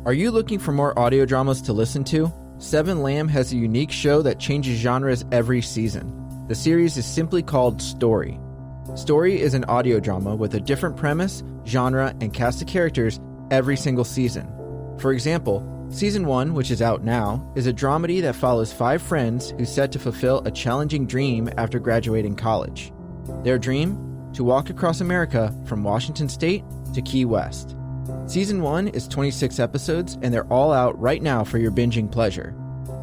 Are you looking for more audio dramas to listen to? Seven Lamb has a unique show that changes genres every season. The series is simply called Story. Story is an audio drama with a different premise, genre, and cast of characters every single season. For example, Season 1, which is out now, is a dramedy that follows 5 friends who set to fulfill a challenging dream after graduating college. Their dream? To walk across America from Washington State to Key West. Season 1 is 26 episodes, and they're all out right now for your binging pleasure.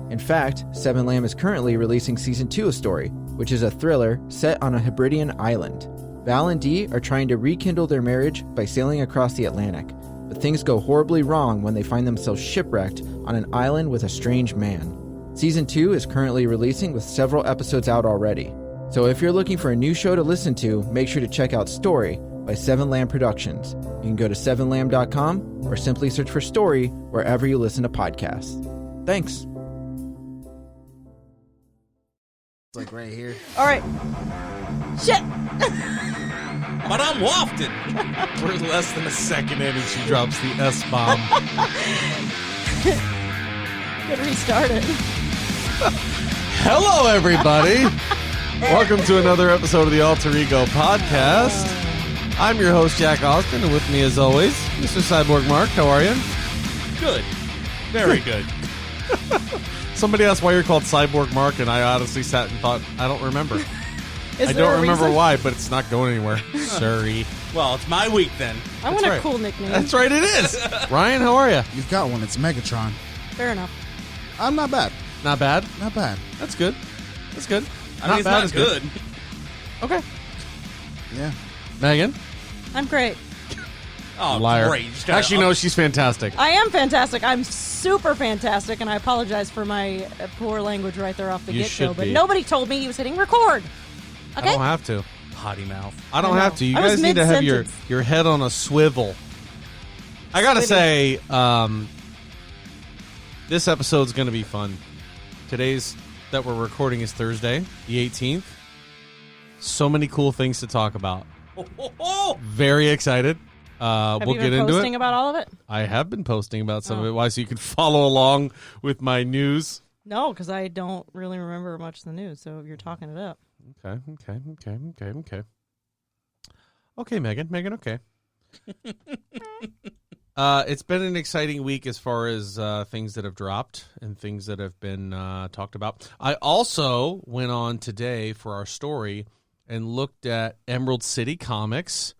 In fact, Seven Lamb is currently releasing Season 2 of Story, which is a thriller set on a Hebridean island. Val and Dee are trying to rekindle their marriage by sailing across the Atlantic, but things go horribly wrong when they find themselves shipwrecked on an island with a strange man. Season 2 is currently releasing with several episodes out already. So if you're looking for a new show to listen to, make sure to check out Story by Seven Lamb Productions. You can go to sevenlamb.com or simply search for Story wherever you listen to podcasts. Thanks. Like right here. All right. Shit. But I'm wafted. We're less than a second in and she drops the S-bomb. Good restart it. Hello, everybody. Welcome to another episode of the Alter Ego Podcast. I'm your host, Jack Austin, and with me, as always, Mr. Cyborg Mark. How are you? Good. Very good. Somebody asked why you're called Cyborg Mark, and I honestly sat and thought, I don't remember. I don't remember why, but it's not going anywhere. Sorry. Well, it's my week then. I want a cool nickname. That's right, it is. Ryan, how are you? You've got one. It's Megatron. Fair enough. I'm not bad. Not bad? Not bad. That's good. That's good. I mean, it's not good. Okay. Yeah. Megan? I'm great. Oh, Liar. great. Actually, no, she's fantastic. I am fantastic. I'm super fantastic, and I apologize for my poor language right there off the You get-go. should But be. nobody told me he was hitting record. Okay? I don't have to. Potty mouth. I don't I know. have to. You I was guys need to have mid-sentence. your head on a swivel. I gotta say, this episode's gonna be fun. Today's that we're recording is Thursday, the 18th. So many cool things to talk about. Very excited. Have We'll you get been into posting it. about all of it? I have been posting about some of it. Why? So you can follow along with my news. No, because I don't really remember much of the news, so you're talking it up. Okay. Okay, Megan, okay. It's been an exciting week as far as things that have dropped and things that have been talked about. I also went on today for our story and looked at Emerald City Comics,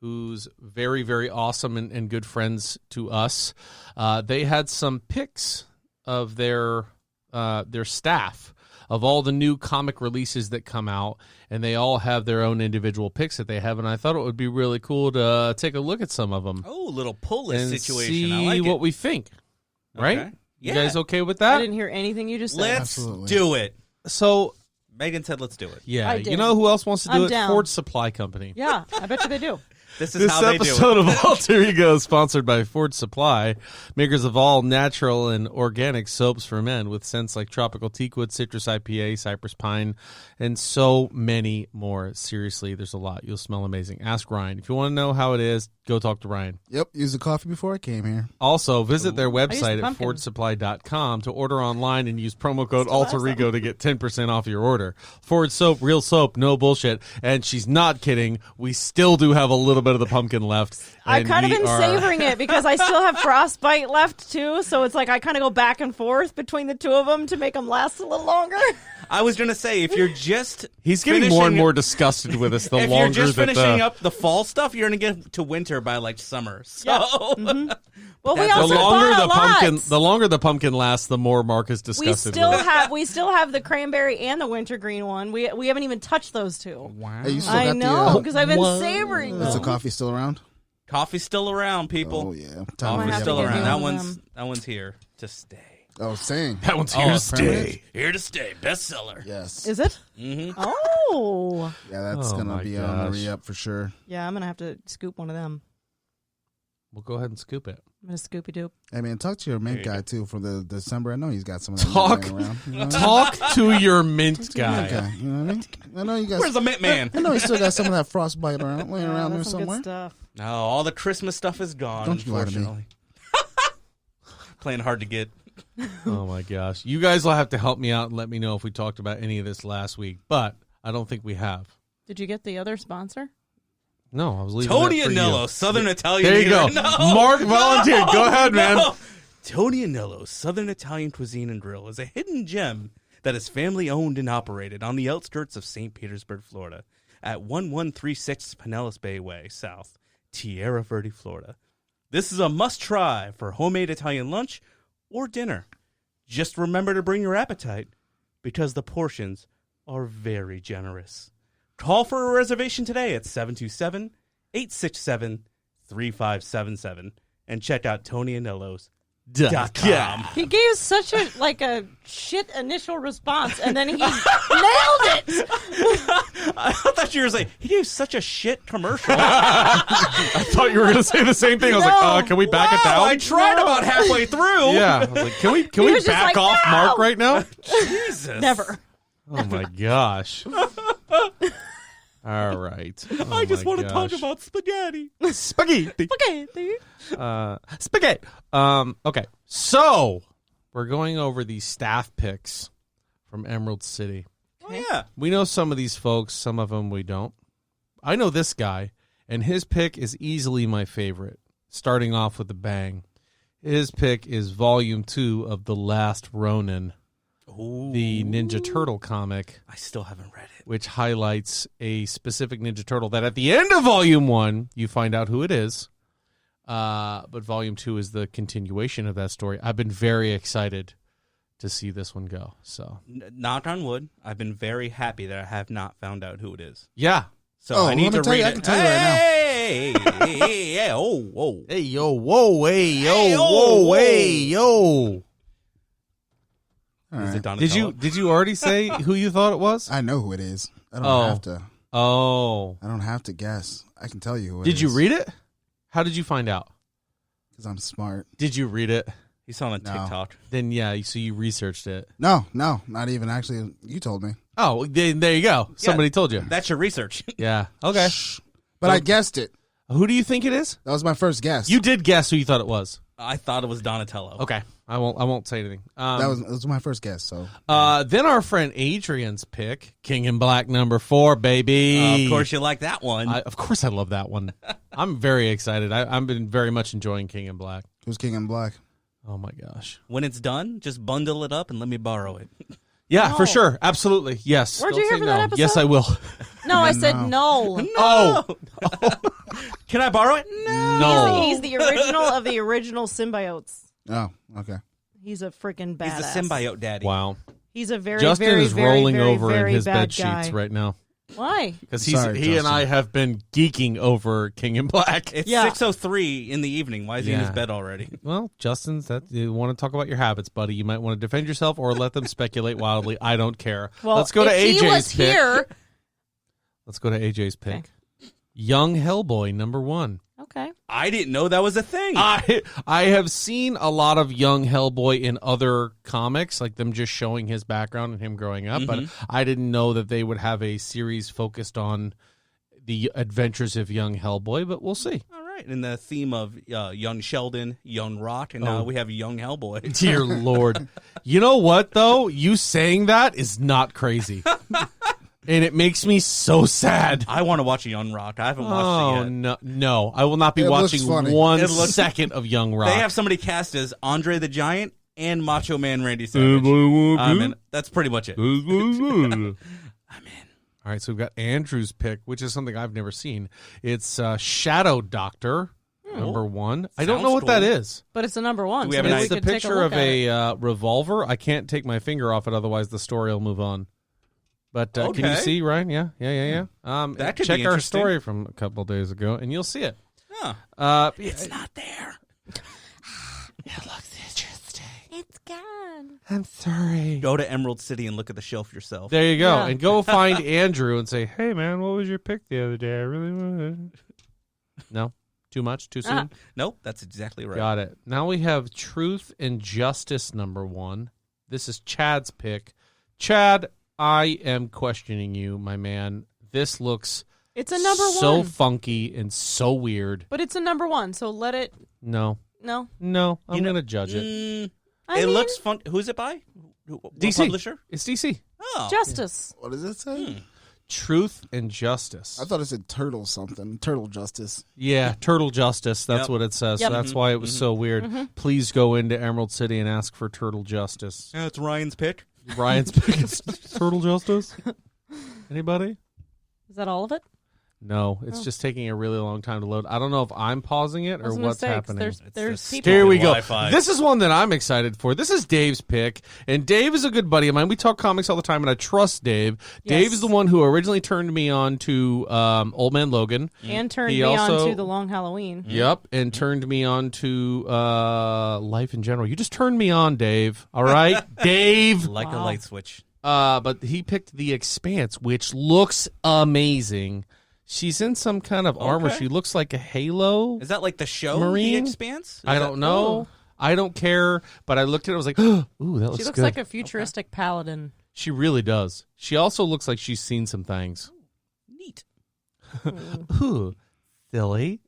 who's very, very awesome and good friends to us. They had some pics of their staff of all the new comic releases that come out, and they all have their own individual picks that they have, and I thought it would be really cool to take a look at some of them. Oh, little pull list and situation. see I like what it. we think. Right? Okay. You Yeah. guys okay with I that? didn't hear anything you just said. Let's Absolutely. do it. So, Megan said let's do it. yeah, I you did. know who else wants to do I'm it? down. Ford Supply Company. Yeah, I bet you they do. This is This how they do episode it. of Alter Ego is sponsored by Ford Supply, makers of all natural and organic soaps for men with scents like tropical teakwood, citrus IPA, cypress pine, and so many more. Seriously, there's a lot. You'll smell amazing. Ask Ryan. If you want to know how it is, go talk to Ryan. Yep. Used the coffee before I came here. Also, visit their I website used the at pumpkin. FordSupply.com to order online and use promo code Still have Alter Ego some. to get 10% off your order. Ford soap, real soap, no bullshit. And she's not kidding. We still do have a little bit of the pumpkin left. I've and kind of we been are- savoring it because I still have frostbite left too, so it's like I kind of go back and forth between the two of them to make them last a little longer. I was going to say, if you're just He's getting more and more disgusted with us the if longer you're just that finishing up the fall stuff, you're going to get to winter by like summer. So Well, we The also the longer bought the a pumpkin, lot. the longer the pumpkin lasts, the more Mark is disgusted We still have the cranberry and the wintergreen one. We haven't even touched those two. Wow. Hey, you still I got know the, because I've been savoring is the them. coffee still around? coffee's still around, people. Oh, yeah. might Coffee's have still to get around. me That one of one's here to stay. Oh, same. That one's here to stay. Here to stay. Bestseller. Yes. Is it? Mm-hmm. Oh, Yeah, that's Oh going my to be on the gosh. re-up for sure. yeah. I'm gonna have to scoop one of them. We'll go ahead and scoop it. I'm gonna scoopy doop. Hey, man, talk to your mint guy, too, from the December. I know he's got some of that Talk- mint laying around. You know what I mean? Talk to your mint Mint guy. guy. You know what I mean? I know you guys. Where's the Mint Man? I know he still got some of that frostbite around, laying around there That's some somewhere. good stuff. No, all the Christmas stuff is gone. Don't you lie to me. Unfortunately. Playing hard to get. Oh my gosh. You guys will have to help me out and let me know if we talked about any of this last week, but I don't think we have. Did you get the other sponsor? No, I was leaving Tony that for Anello, you. Southern Italian. There you go. No. Mark volunteered. Go ahead, man. No. Tony Anello's Southern Italian Cuisine and Grill is a hidden gem that is family owned and operated on the outskirts of St. Petersburg, Florida, at 1136 Pinellas Bay Way, South, Tierra Verde, Florida. This is a must-try for homemade Italian lunch or dinner. Just remember to bring your appetite, because the portions are very generous. Call for a reservation today at 727-867-3577 and check out TonyAnello's.com. He gave such a shit initial response, and then he nailed it. I thought you were saying he gave such a shit commercial. I thought you were going to say the same thing. I was like, can we back it down? I tried about halfway through. Yeah. I was like, can we was just back like, off no! Mark right now? Jesus. Never. Oh my gosh. All right. I just want to talk about spaghetti. spaghetti. Okay. Spaghetti. Okay. So we're going over the staff picks from Emerald City. Oh, yeah. We know some of these folks, some of them we don't. I know this guy, and his pick is easily my favorite, starting off with a bang. His pick is Volume 2 of The Last Ronin, the Ninja Turtle comic. I still haven't read it. Which highlights a specific Ninja Turtle that at the end of Volume 1, you find out who it is. But Volume 2 is the continuation of that story. I've been very excited to see this one go. So, Knock on wood, I've been very happy that I have not found out who it is. yeah. So I need to read it. I can tell you right now. Hey, whoa. Hey, yo, whoa, hey, yo, Hey, whoa, whoa. hey, yo. All Is right. it Donatello? Did you already say who you thought it was? I know who it is. I don't Oh. have to. Oh. I don't have to guess. I can tell you who it Did is. you read it? How did you find out? Because I'm smart. Did you read it? He's on a No. TikTok. Then, yeah, so you researched it. No, not even. Actually, you told me. Oh, then there you go. Somebody told you. That's your research. Yeah. Okay. But I guessed it. Who do you think it is? That was my first guess. You did guess who you thought it was. I thought it was Donatello. Okay. I won't say anything. That was my first guess. So Then our friend Adrian's pick, King in Black #4, baby. Of course you like that one. Of course I love that one. I'm very excited. I've been very much enjoying King in Black. who's King in Black? Oh my gosh. When it's done, just bundle it up and let me borrow it. Yeah, No. for sure. Absolutely. Yes. Where'd Don't you hear say for no. that episode? Yes, I will. No, I said no. Oh. Can I borrow it? No. He's the original of the original symbiotes. Oh, okay. He's a freaking badass. He's the symbiote daddy. Wow. He's a very, Justin very, is very, rolling very, over very in his bad bed guy. sheets right now. Why? Because Sorry, he and Justin. I have been geeking over King in Black. It's Yeah. 6:03 in the evening. Why is he in his Yeah. bed already? Well, Justin's that you want to talk about your habits, buddy. You might want to defend yourself or let them speculate wildly. I don't care. Well, Let's go to if AJ's he was pick. here. Let's go to AJ's pick. Young Hellboy #1. Okay. I didn't know that was a thing. I have seen a lot of young Hellboy in other comics, like them just showing his background and him growing up, but I didn't know that they would have a series focused on the adventures of young Hellboy, but we'll see. All right. In the theme of young Sheldon, young Rock, and now we have young Hellboy. Dear Lord. You know what, though? You saying that is not crazy. And it makes me so sad. I want to watch Young Rock. I haven't watched it yet. No. I will not be It looks watching funny. 1 It looks- second of Young Rock. They have somebody cast as Andre the Giant and Macho Man Randy Savage. And that's pretty much it. I'm in. All right, so we've got Andrew's pick, which is something I've never seen. It's Shadow Doctor, #1. I don't know what that cool. is. But it's the #1. Do we have so an maybe It's we the could take picture look of at it. a revolver. I can't take my finger off it, otherwise the story will move on. But can you Okay. see, Ryan? Yeah. That could check be our interesting. story from a couple days ago, and you'll see it. Huh. It's not there. It looks interesting. It's gone. I'm sorry. Go to Emerald City and look at the shelf yourself. There you go. Yeah. And go find Andrew and say, hey, man, what was your pick the other day? I really wanted it. No? Too much? Too soon? Nope, that's exactly right. Got it. Now we have Truth and Justice #1. This is Chad's pick. Chad, I am questioning you, my man. This looks It's a #1. so funky and so weird. But it's a #1, so let it. No. No. No, I'm You know- going to judge it. It looks fun. Who's it by? What DC. publisher? It's DC. Oh, Justice. What does it say? Truth and Justice. I thought it said turtle something. Turtle justice. Yeah, Turtle Justice. That's Yep. what it says. Yep. So that's why it was so weird. Please go into Emerald City and ask for Turtle Justice. Yeah, it's Ryan's pick. Ryan's pick is Turtle Justice. Anybody? Is that all of it? No, it's just taking a really long time to load. I don't know if I'm pausing it I or was gonna what's say, 'cause happening. There's It's people. Here we go. Wi-Fi. This is one that I'm excited for. This is Dave's pick, and Dave is a good buddy of mine. We talk comics all the time, and I trust Dave. Yes. Dave is the one who originally turned me on to Old Man Logan. And turned He me also- on to the Long Halloween. Yep, and turned me on to life in general. You just turned me on, Dave. All right, Dave. Like a Wow. light switch. But he picked The Expanse, which looks amazing. She's in some kind of armor. Okay. She looks like a halo. Is that like the show, Marine? The Expanse? I don't know. I don't care. But I looked at it. I was like, ooh, that looks She looks good. like a futuristic paladin. She really does. She also looks like she's seen some things. Neat. Ooh, silly.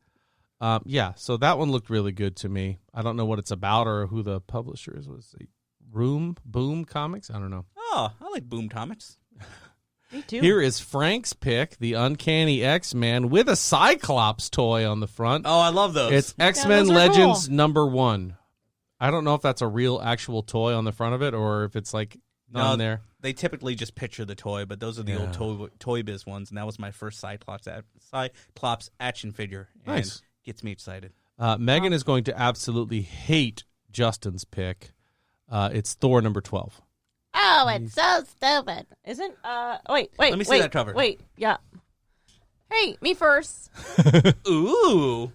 Yeah, so that one looked really good to me. I don't know what it's about or who the publisher is. Was it Boom Comics? I don't know. Oh, I like Boom Comics. Me too. Here is Frank's pick, the Uncanny X-Man with a Cyclops toy on the front. Oh, I love those. It's X-Men those are Legends cool. #1. I don't know if that's a real actual toy on the front of it or if it's like on there. They typically just picture the toy, but those are the old Toy Biz ones, and that was my first Cyclops action figure. And Nice. Gets me excited. Megan is going to absolutely hate Justin's pick. It's Thor #12. Oh, it's so stupid. Isn't wait. Let me see that cover. Wait, yeah. Hey, me first. Ooh.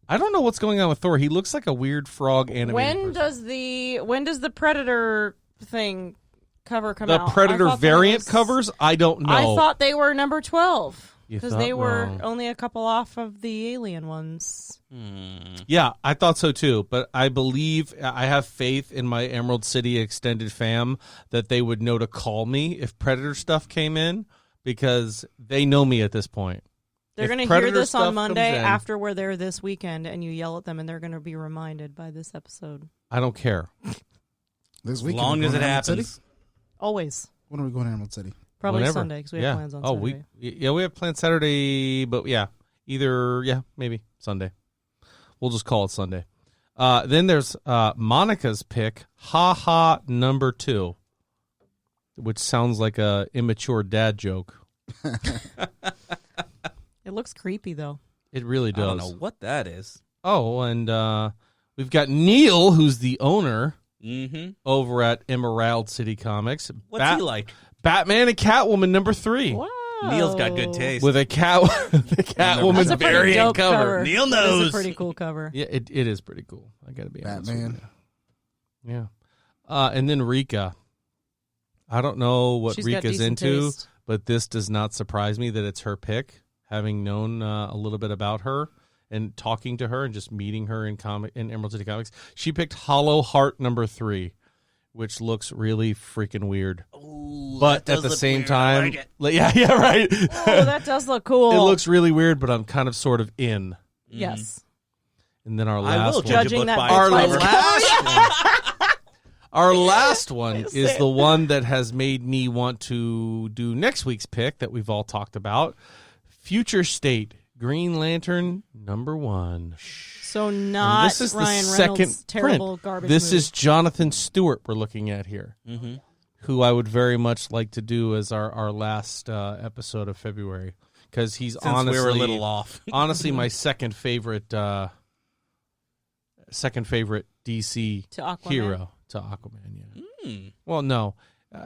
I don't know what's going on with Thor. He looks like a weird frog animated When person. does the Predator thing cover come The out? Predator I thought that variant was- covers? I don't know. I thought they were #12 You because thought they were wrong. only a couple off of the alien ones. Yeah, I thought so too. But I believe, I have faith in my Emerald City extended fam that they would know to call me if Predator stuff came in because they know me at this point. They're If going to hear Predator this stuff on comes Monday in- after we're there this weekend, and you yell at them, and they're going to be reminded by this episode. I don't care. This As weekend. long we're as going it to Emerald City? happens. Always. When are we going to Emerald City? Probably Whenever. Sunday because we have plans on Saturday. we have plans Saturday, but maybe Sunday. We'll just call it Sunday. Then there's Monica's pick, Ha #2, which sounds like a immature dad joke. It looks creepy, though. It really I don't does. know what that is. Oh, and we've got Neil, who's the owner Mm-hmm. over at Emerald City Comics. What's he like? Batman and Catwoman #3. Wow. Neil's got good taste. With a cat, the Catwoman That's a pretty variant dope cover. cover. Neil That is knows. a pretty cool cover. Yeah, it is pretty cool. I got to be honest with Batman. you. Yeah. And then Rika. I don't know what She's got Rika's decent into, taste. but this does not surprise me that it's her pick, having known a little bit about her and talking to her and just meeting her in Emerald City Comics. She picked Hollow Heart #3, which looks really freaking weird. Ooh, But that does at the look same weird. I time, like it. yeah, right. Oh, that does look cool. It looks really weird, but I'm kind of sort of in. Yes. And then our I last will one. judge a Judging book that by book Our by its its cover. last one. Our last one Yes, is it- the one that has made me want to do next week's pick that we've all talked about. Future State, Green Lantern #1. So And not this is Ryan the Reynolds' second terrible print. garbage This movie. is Jonathan Stewart we're looking at here, who I would very much like to do as our last episode of February because he's Since honestly we were a little off. honestly my second favorite DC To Aquaman. hero to Aquaman. Yeah. Hmm. Well, no,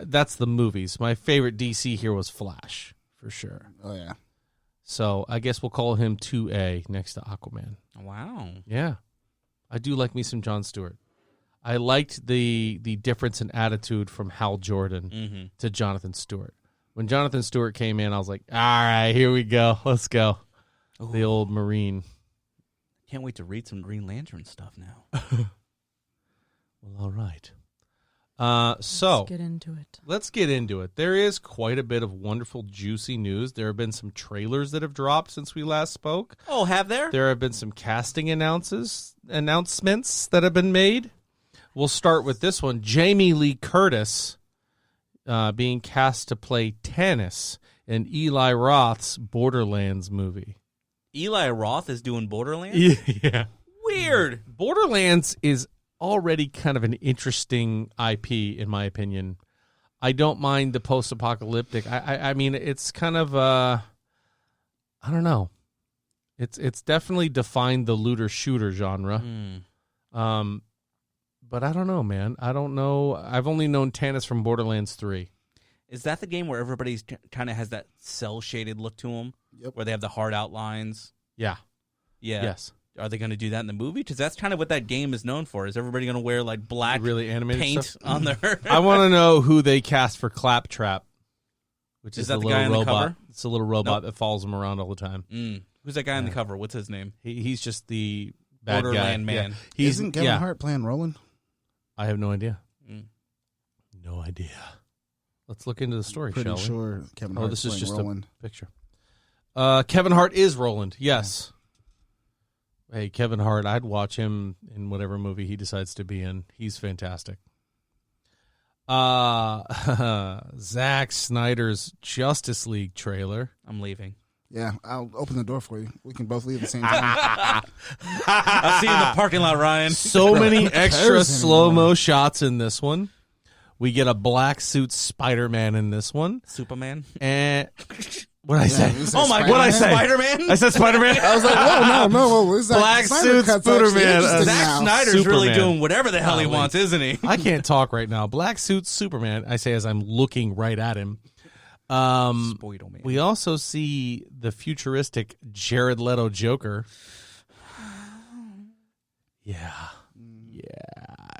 that's the movies. My favorite DC hero was Flash for sure. Oh, yeah. So I guess we'll call him 2A next to Aquaman. Wow. Yeah, I do like me some Jon Stewart. I liked the difference in attitude from Hal Jordan to Jonathan Stewart. When Jonathan Stewart came in, I was like, all right, here we go. Let's go. The old Marine. Can't wait to read some Green Lantern stuff now. Well, all right. So Let's get into it. let's get into it. There is quite a bit of wonderful, juicy news. There have been some trailers that have dropped since we last spoke. Oh, have there? There have been some casting announcements that have been made. We'll start with this one. Jamie Lee Curtis being cast to play Tannis in Eli Roth's Borderlands movie. Eli Roth is doing Borderlands? Yeah. Weird. Borderlands is already kind of an interesting IP, in my opinion. I don't mind the post-apocalyptic. I mean, it's kind of, I don't know. It's definitely defined the looter-shooter genre. But I don't know, man. I don't know. I've only known Tannis from Borderlands 3. Is that the game where everybody's kind of has that cell-shaded look to them? Yep. Where they have the hard outlines? Yeah. Yeah. Yes. Are they going to do that in the movie? Because that's kind of what that game is known for. Is everybody going to wear like black Really animated paint stuff? on their... I want to know who they cast for Claptrap, which is that the the little guy on the robot. cover? It's a little robot that follows him around all the time. Who's that guy on the cover? What's his name? He's just the bad Borderland guy. man. Yeah. He's, Isn't Kevin Hart playing Roland? I have no idea. No idea. Let's look into the story, Pretty shall we? sure Kevin Hart this is playing just Roland. a picture. Kevin Hart is Roland. Yes. Hey, Kevin Hart, I'd watch him in whatever movie he decides to be in. He's fantastic. Zack Snyder's Justice League trailer. I'm leaving. Yeah, I'll open the door for you. We can both leave at the same time. I'll see you in the parking lot, Ryan. So many extra cares slow-mo shots in this one. We get a black suit Spider-Man in this one. Superman. And what did I say? you said Oh my! Spider-Man? What did I say? Spider-Man? I said Spider-Man. I was like, whoa, no. Is that Black Snyder suit cut's actually Spider-Man. interesting Zack now. Snyder's Superman. really doing whatever the hell he Golly. wants, isn't he? I can't talk right now. Black suit Superman. I say as I'm looking right at him. Spoidle man. We also see the futuristic Jared Leto Joker. Yeah.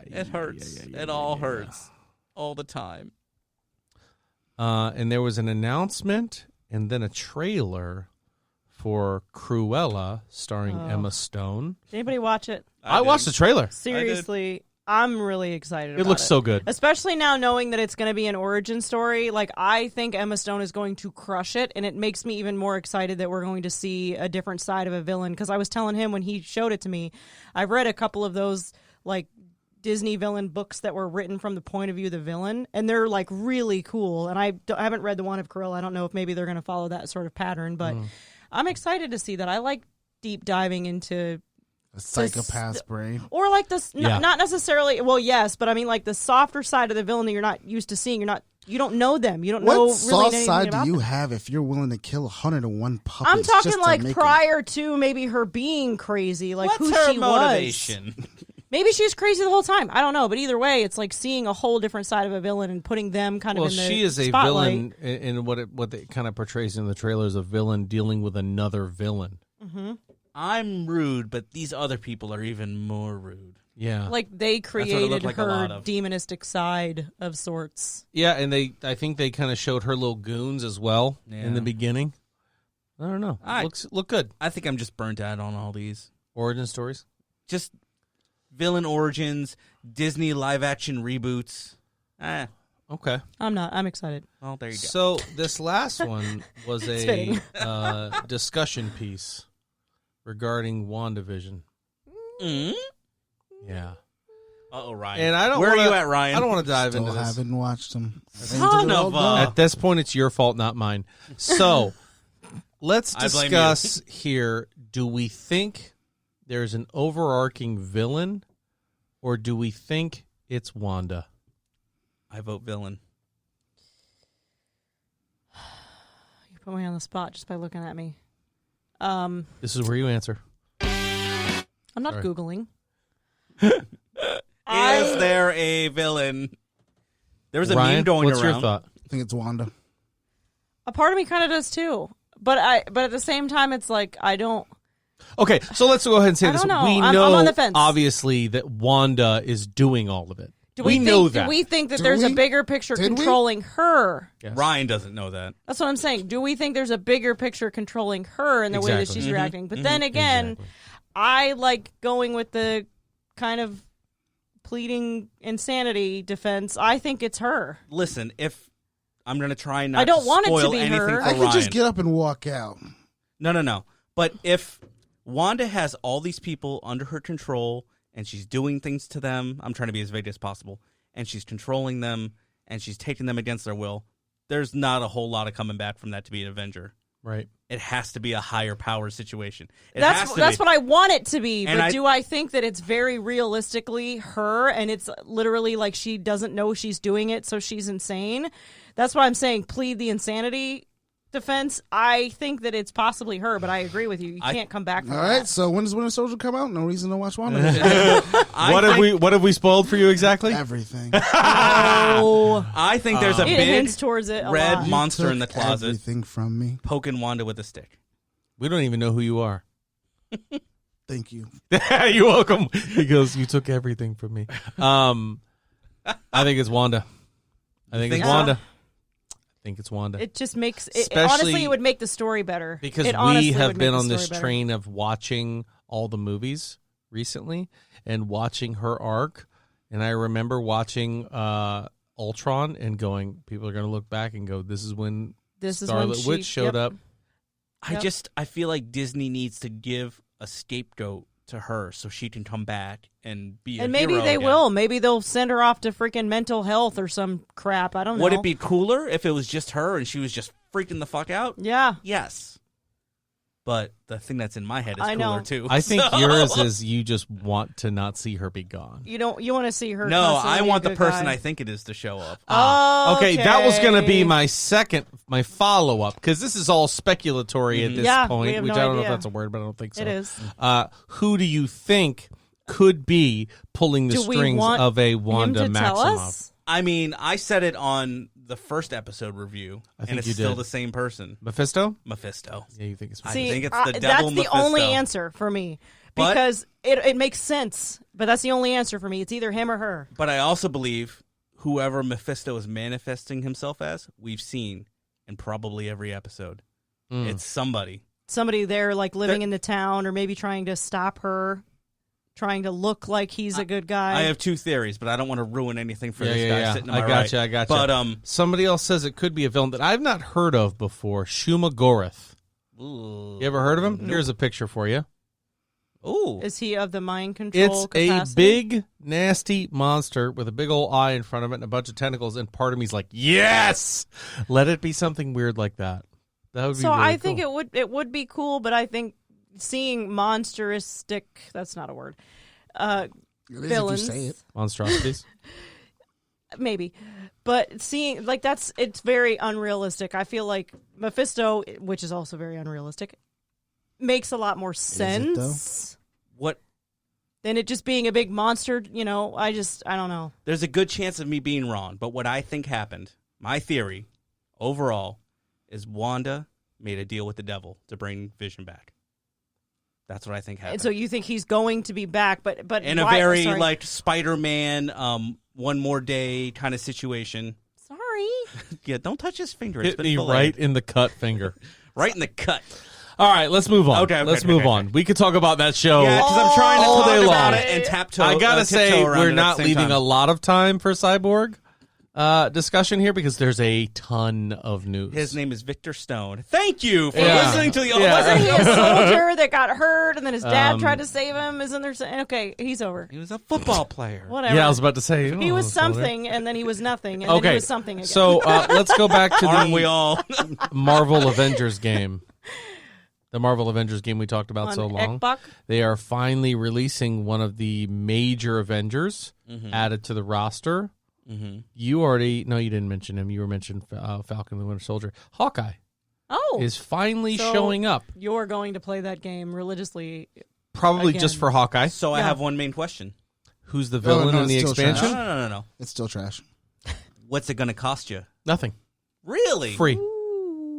It hurts. It all hurts. All the time. And there was an announcement and then a trailer for Cruella starring Emma Stone. Did anybody watch it? I watched the trailer. Seriously, I'm really excited about it. It looks so good. Especially now knowing that it's going to be an origin story. Like, I think Emma Stone is going to crush it, and it makes me even more excited that we're going to see a different side of a villain. Because I was telling him when he showed it to me, I've read a couple of those, like, Disney villain books that were written from the point of view of the villain, and they're, like, really cool. And I haven't read the one of Cruella. I don't know if maybe they're going to follow that sort of pattern, but I'm excited to see that. I like deep diving into... A psychopath's brain. Or like this, Yeah. not necessarily. Well, yes, but I mean like the softer side of the villain that you're not used to seeing. You don't know them. You don't know What really soft anything side about do you them. have if you're willing to kill 101 puppies? I'm talking just to like make prior to maybe her being crazy, like What's who her she motivation? was. Maybe she's crazy the whole time. I don't know, but either way, it's like seeing a whole different side of a villain and putting them kind of in the she is a spotlight. villain in what it kind of portrays in the trailer is a villain dealing with another villain. Mm-hmm. I'm rude, but these other people are even more rude. Yeah. Like they what it created looked like a her lot of. demonistic side of sorts. Yeah, and I think they kind of showed her little goons as well in the beginning. I don't know. Look good. I think I'm just burnt out on all these. Origin stories? Just villain origins, Disney live-action reboots. Okay. I'm not. I'm excited. Well, there you go. So this last one was It's a fitting. discussion piece regarding WandaVision. Mm? Yeah. Uh-oh, Ryan. And I don't Where wanna, are you at, Ryan? I don't want to dive Still into this. haven't watched them. Son of a... At this point, it's your fault, not mine. So let's I blame discuss here. Do we think there's an overarching villain, or do we think it's Wanda? I vote villain. You put me on the spot just by looking at me. This is where you answer. I'm not Sorry. Googling. Is there a villain? There was a Ryan, meme going what's around. your thought? I think it's Wanda. A part of me kind of does too, but at the same time, it's like I don't. Okay, so let's go ahead and say I this. don't know. We I'm know, on the fence. obviously, that Wanda is doing all of it. Do we think, know that. Do we think that Do there's a we? bigger picture Did we? controlling her? Yes. Ryan doesn't know that. That's what I'm saying. Do we think there's a bigger picture controlling her in the way that Exactly. she's reacting? But then again, Exactly. I like going with the kind of pleading insanity defense, I think it's her. Listen, if I'm going to try not I don't want it to spoil be anything her. for I could Ryan. just get up and walk out. No. But if Wanda has all these people under her control and she's doing things to them, I'm trying to be as vague as possible, and she's controlling them and she's taking them against their will, there's not a whole lot of coming back from that to be an Avenger. Right. It has to be a higher power situation. That's what I want it to be. And But do I think that it's very realistically her and it's literally like she doesn't know she's doing it, so she's insane? That's why I'm saying plead the insanity defense. I think that it's possibly her, but I agree with you. You can't come back from All that. right, so when does Winter Soldier come out? No reason to watch WandaVision. What have we spoiled for you exactly? Everything. Oh, I think there's a it big hints towards it a red lot. monster Took in the closet Everything from me. poking Wanda with a stick. We don't even know who you are. Thank you. You're welcome. He goes, you took everything from me. I think it's Wanda. I think it's so? Wanda. I think it's Wanda. It just makes it, Especially- honestly, it would make the story better Because It honestly we have would make been the on this story better. train of watching all the movies recently and watching her arc. And I remember watching Ultron and going, people are going to look back and go, this is when This is when Scarlet Witch showed up. I feel like Disney needs to give a scapegoat to her so she can come back and be a And maybe hero they again. will. Maybe they'll send her off to freaking mental health or some crap. I don't know. Would it be cooler if it was just her and she was just freaking the fuck out? Yeah. Yes. But the thing that's in my head is I cooler know. too. I think So- yours is you just want to not see her be gone. You want to see her. No, constantly I be want a the good person guy. I think it is to show up. Oh, Okay, that was going to be my follow-up, because this is all speculatory at this Yeah, we point, have which no I don't know if idea. that's a word, but I don't think so. It is. Who do you think could be pulling the Do we strings want of a him Wanda to tell Maximoff? us? I mean, I said it on the first episode review, I think and it's you still did. the same person, Mephisto? Mephisto. Yeah, you think it's I See, think it's the that's devil the Mephisto. only answer for me But- because it makes sense. But that's the only answer for me. It's either him or her. But I also believe whoever Mephisto is manifesting himself as, we've seen in probably every episode. It's somebody. Somebody there, like living in the town, or maybe trying to stop her, trying to look like he's a good guy. I have two theories, but I don't want to ruin anything for this guy sitting to my I right. gotcha. But somebody else says it could be a villain that I've not heard of before. Shuma Gorath. ooh. You ever heard of him? Here's a picture for you. Ooh. Is he of the mind control It's capacity? a big, nasty monster with a big old eye in front of it and a bunch of tentacles, and part of me's like, yes! Let it be something weird like that. That would be So really I think cool. it would be cool, but I think seeing monsteristic, that's not a word, It is if you villains, say it. Monstrosities. maybe, but seeing like it's very unrealistic. I feel like Mephisto, which is also very unrealistic, makes a lot more sense What? than it just being a big monster. I don't know. There's a good chance of me being wrong, but what I think happened, my theory, overall, is Wanda made a deal with the devil to bring Vision back. That's what I think happened. And so you think he's going to be back, but in a why- very sorry. like Spider-Man, one more day kind of situation. Sorry. Yeah, don't touch his finger. It's Hit been me filleted. right in the cut finger. right in the cut. All right, let's move on. Okay, let's move on. We could talk about that show Yeah, because I'm trying to all talk day about long. it and tiptoe. I gotta say, tiptoe around we're it at not the same leaving time. a lot of time for Cyborg discussion here because there's a ton of news. His name is Victor Stone. Thank you for Yeah. listening to the. Yeah. Wasn't he a soldier that got hurt and then his dad tried to save him? Isn't there? Okay, he's over. He was a football player. Whatever. Yeah, I was about to say He was soldier. something, and then he was nothing, and then Okay, he was something again. so let's go back to Aren't we the all? Marvel Avengers game. The Marvel Avengers game we talked about on so long. Ekbuk, They are finally releasing one of the major Avengers Mm-hmm. added to the roster. You already, no, you didn't mention him. You were mentioning Falcon and the Winter Soldier. Hawkeye is finally So- showing up. you're going to play that game religiously. Probably again. just for Hawkeye. So I Yeah. have one main question. Who's the villain no, in the it's still expansion? No. It's still trash. What's it going to cost you? Nothing. Really? Free.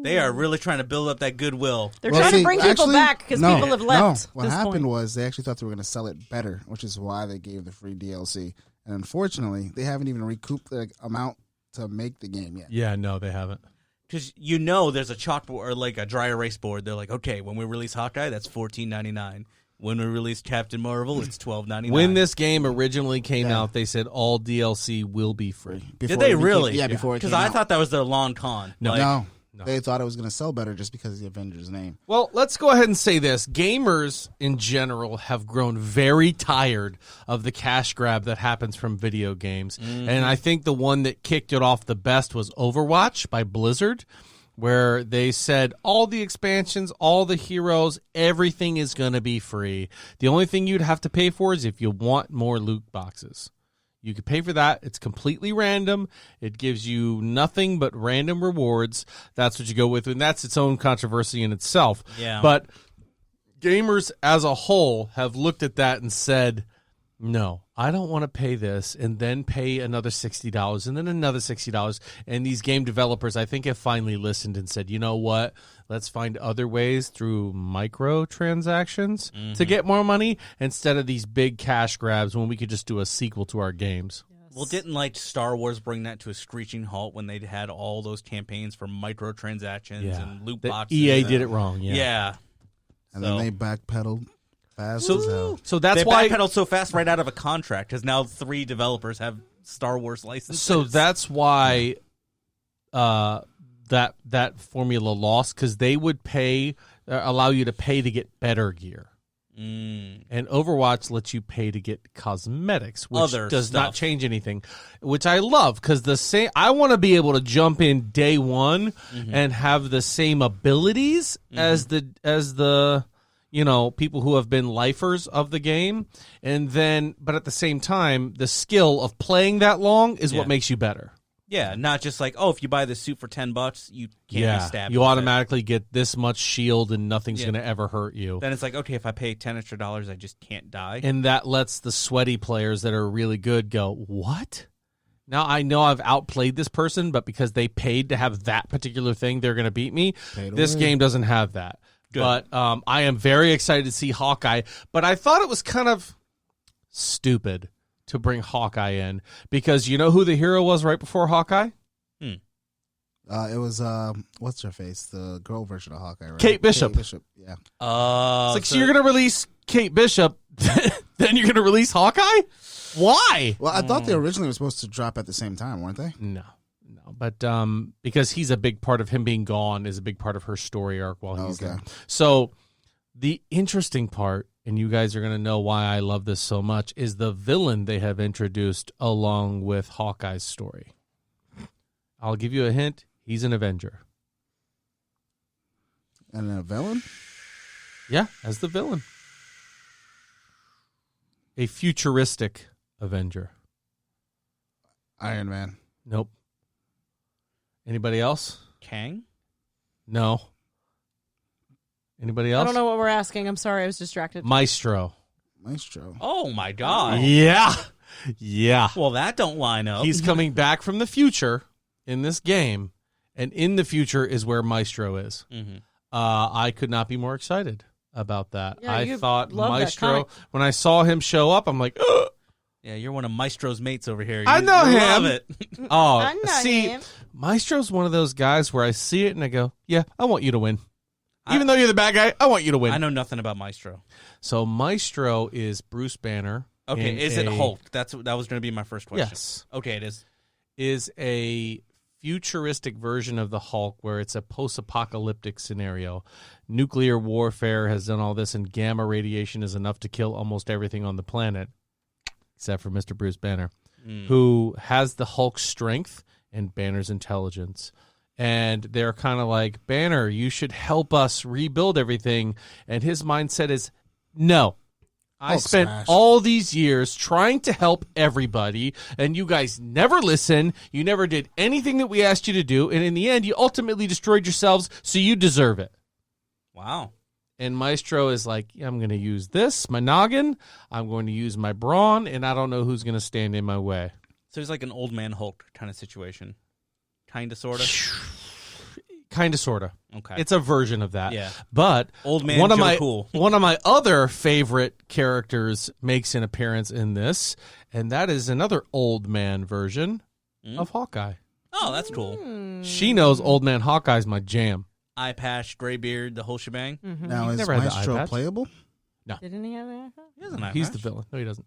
They are really trying to build up that goodwill. They're trying to bring people back because people have left. What this happened point. was they actually thought they were going to sell it better, which is why they gave the free DLC. And unfortunately, they haven't even recouped the amount to make the game yet. Yeah, no, they haven't. Because there's a chalkboard or like a dry erase board. They're like, okay, when we release Hawkeye, that's $14.99. When we released Captain Marvel, it's $12.99. When this game originally came Yeah. out, they said all DLC will be free. Before Did they it became- really? Yeah, before it came Because I out. thought that was their long con. No. Like, No. They thought it was going to sell better just because of the Avengers name. Well, let's go ahead and say this. Gamers in general have grown very tired of the cash grab that happens from video games. And I think the one that kicked it off the best was Overwatch by Blizzard, where they said all the expansions, all the heroes, everything is going to be free. The only thing you'd have to pay for is if you want more loot boxes. You could pay for that. It's completely random. It gives you nothing but random rewards. That's what you go with, and that's its own controversy in itself. Yeah. But gamers as a whole have looked at that and said, no, I don't want to pay this and then pay another $60 and then another $60. And these game developers, I think, have finally listened and said, you know what? Let's find other ways through microtransactions to get more money instead of these big cash grabs when we could just do a sequel to our games. Well, didn't like Star Wars bring that to a screeching halt when they had all those campaigns for microtransactions and loot The boxes? EA did it wrong. Yeah. And So- then they backpedaled fast as hell. So that's they why. backpedaled so fast right out of a contract because now 3 developers have Star Wars licenses. So that's why that formula lost, because they would allow you to pay to get better gear. And Overwatch lets you pay to get cosmetics, which Other does not stuff. change anything, which I love, because I want to be able to jump in day one and have the same abilities as the people who have been lifers of the game, and then but at the same time the skill of playing that long is what Yeah. makes you better. Yeah, not just like, if you buy this suit for $10, you can't be stabbed. You with it. automatically get this much shield and nothing's Yeah. going to ever hurt you. Then it's like, okay, if I pay $10 extra, I just can't die. And that lets the sweaty players that are really good go, what? Now I know I've outplayed this person, but because they paid to have that particular thing, they're going to beat me. Paid This away. game doesn't have that. Good. But I am very excited to see Hawkeye. But I thought it was kind of stupid to bring Hawkeye in, because you know who the hero was right before Hawkeye? It was what's her face, the girl version of Hawkeye, right? Kate Bishop. Kate Bishop, yeah. It's like, so you're going to release Kate Bishop, then you're going to release Hawkeye? Why? Well, I thought they originally were supposed to drop at the same time, weren't they? No. But because he's a big part of him being gone is a big part of her story arc while he's Okay. there. So the interesting part, and you guys are going to know why I love this so much, is the villain they have introduced along with Hawkeye's story. I'll give you a hint. He's an Avenger. And a villain? Yeah, as the villain. A futuristic Avenger. Iron Man. Nope. Anybody else? Kang? No. Anybody else? I don't know what we're asking. I'm sorry, I was distracted. Maestro. Maestro. Oh, my God. Yeah. Yeah. Well, that don't line up. He's coming back from the future in this game, and in the future is where Maestro is. I could not be more excited about that. Yeah, I you thought love that Maestro, comic. when I saw him show up, I'm like, ugh. Yeah, you're one of Maestro's mates over here. I know you him. Love it. Oh, I know see, him. Maestro's one of those guys where I see it and I go, yeah, I want you to win. Even though you're the bad guy, I want you to win. I know nothing about Maestro. So Maestro is Bruce Banner. Okay, in is it a- Hulk? That was going to be my first question. Yes. Okay, it is. Is a futuristic version of the Hulk where it's a post-apocalyptic scenario. Nuclear warfare has done all this, and gamma radiation is enough to kill almost everything on the planet, except for Mr. Bruce Banner, who has the Hulk's strength and Banner's intelligence. And they're kind of like, Banner, you should help us rebuild everything. And his mindset is, no. I Hulk spent smash. all these years trying to help everybody, and you guys never listen. You never did anything that we asked you to do, and in the end, you ultimately destroyed yourselves, so you deserve it. Wow. And Maestro is like, yeah, I'm going to use this, my noggin, I'm going to use my brawn, and I don't know who's going to stand in my way. So he's like an old man Hulk kind of situation. Kind of, sort of. Kind of, sort of. Okay. It's a version of that. Yeah. But Old man one of Joe my Cool. one of my other favorite characters makes an appearance in this, and that is another old man version of Hawkeye. Oh, that's cool. She knows old man Hawkeye's my jam. Eye patch, gray beard, the whole shebang. Now, is Never had the Maestro iPad. playable? Didn't he have an eye patch? He doesn't have He's patch. the villain. No, he doesn't.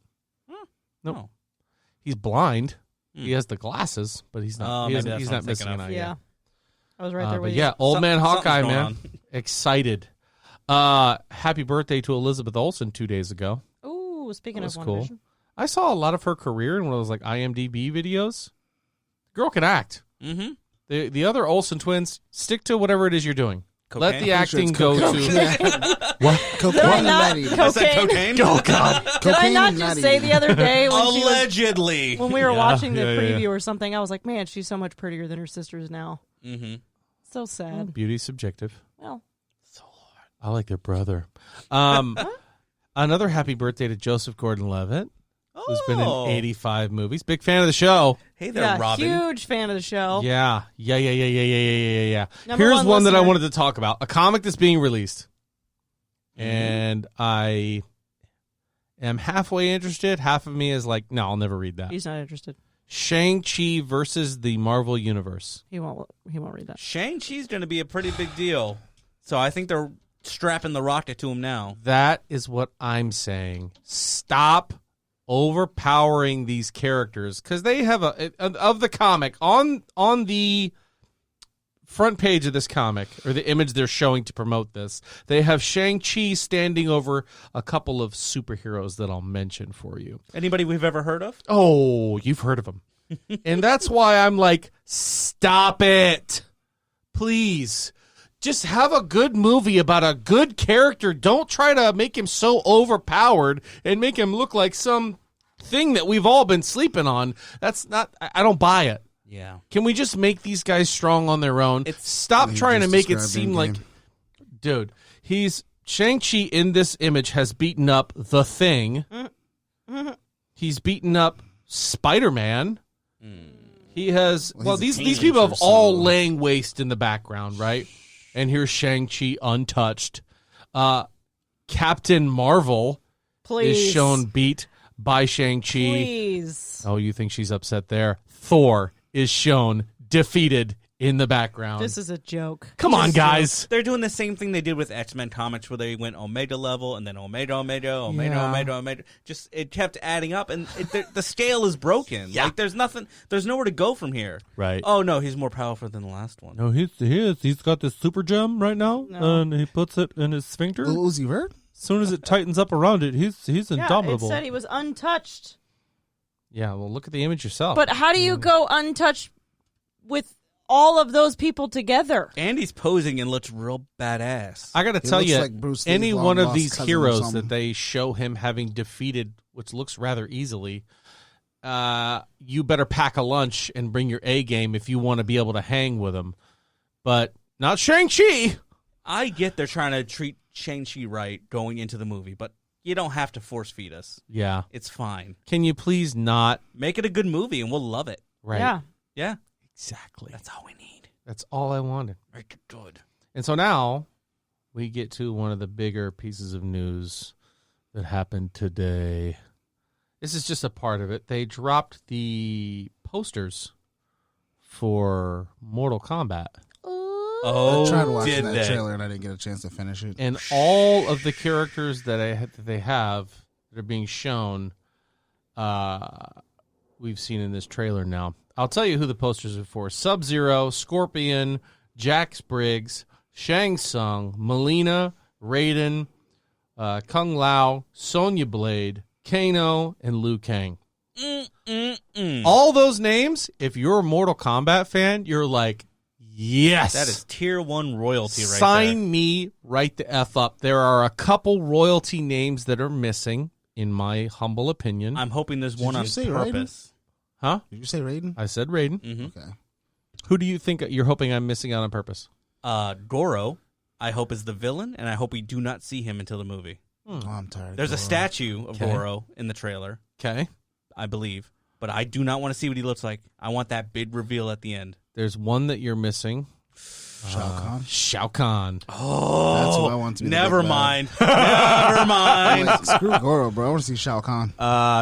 No. Nope. He's blind. He has the glasses, but he's not. maybe that's He's what not I'm missing thinking an of. eye. Yeah. I was right there But with you. yeah, old man Hawkeye, something's man, going excited. Happy birthday to Elizabeth Olsen 2 days ago. Ooh, speaking That of was One cool. Vision. I saw a lot of her career in one of those like IMDb videos. Girl can act. Mm-hmm. The other Olsen twins, stick to whatever it is you're doing. Let the Cocaine? acting go to what? Cocaine I and not- nutty. I said cocaine. Oh God! Did I Cocaine not and just nutty. say the other day when she was, Allegedly. when we were watching the yeah, preview yeah. or something, I was like, man, she's so much prettier than her sisters now. Mm-hmm. So sad. Beauty's subjective. Well, I like their brother. Another happy birthday to Joseph Gordon-Levitt, who's been in 85 movies. Big fan of the show. Hey there, yeah, Robin. huge fan of the show. Yeah. Number Here's one one that I listener. wanted to talk about. A comic that's being released. And I am halfway interested. Half of me is like, no, I'll never read that. He's not interested. Shang-Chi versus the Marvel Universe. He won't read that. Shang-Chi's going to be a pretty big deal. So I think they're strapping the rocket to him now. That is what I'm saying. Stop overpowering these characters because they have of the comic on the front page of this comic, or the image they're showing to promote this, they have Shang-Chi standing over a couple of superheroes that I'll mention for you. Anybody we've ever heard of? Oh, you've heard of them. And that's why I'm like, stop it. Please. Just have a good movie about a good character. Don't try to make him so overpowered and make him look like some thing that we've all been sleeping on. That's not, I don't buy it. Yeah. Can we just make these guys strong on their own? Stop You trying to just make it described seem Endgame. like, dude, Shang-Chi in this image has beaten up The Thing. He's beaten up Spider-Man. He has, Well, he's a these people have teenager, all so- laying waste in the background, right? And here's Shang-Chi untouched. Captain Marvel Please. is shown beat by Shang-Chi. Please. Oh, you think she's upset there? Thor is shown defeated in the background. This is a joke. Come on, guys. They're doing the same thing they did with X-Men comics where they went Omega level and then Omega. Just it kept adding up and the scale is broken. Yeah. Like there's nowhere to go from here. Right. Oh no, he's more powerful than the last one. No, he is. He's got this super gem right now, No. and he puts it in his sphincter. Lil Uzi Vert? As soon as it tightens up around it, he's Yeah, it indomitable. said he was untouched. Yeah, well, look at the image yourself. But how do you go untouched with all of those people together? And he's posing and looks real badass. I got to He tell looks you, like Bruce Lee's any one of long-lost these cousin or heroes something. that they show him having defeated, which looks rather easily, you better pack a lunch and bring your A game if you want to be able to hang with him. But not Shang-Chi. I get they're trying to treat Shang-Chi right going into the movie, but you don't have to force feed us. Yeah. It's fine. Can you please not? Make it a good movie and we'll love it. Right. Yeah. Yeah. Exactly. That's all we need. That's all I wanted. Make it good. And so now we get to one of the bigger pieces of news that happened today. This is just a part of it. They dropped the posters for Mortal Kombat. Oh, I tried watching did that they? trailer and I didn't get a chance to finish it. And all of the characters that they have that are being shown, we've seen in this trailer now. I'll tell you who the posters are for. Sub-Zero, Scorpion, Jax Briggs, Shang Tsung, Melina, Raiden, Kung Lao, Sonya Blade, Kano, and Liu Kang. All those names, if you're a Mortal Kombat fan, you're like, yes. That is tier 1 royalty right Sign me right the F up. There are a couple royalty names that are missing, in my humble opinion. there. I'm hoping there's one you on say Raiden? purpose. Huh? Did you say Raiden? I said Raiden. Mm-hmm. Okay. Who do you think you're hoping I'm missing out on purpose? Goro, I hope is the villain, and I hope we do not see him until the movie. Oh, I'm tired. There's a Goro. statue of Okay. Goro in the trailer, Okay. I believe, but I do not want to see what he looks like. I want that big reveal at the end. There's one that you're missing. Shao Kahn. Shao Kahn. Oh, That's who I want to be the Never big bad. mind. Never mind. Like, screw Goro, bro. I want to see Shao Kahn.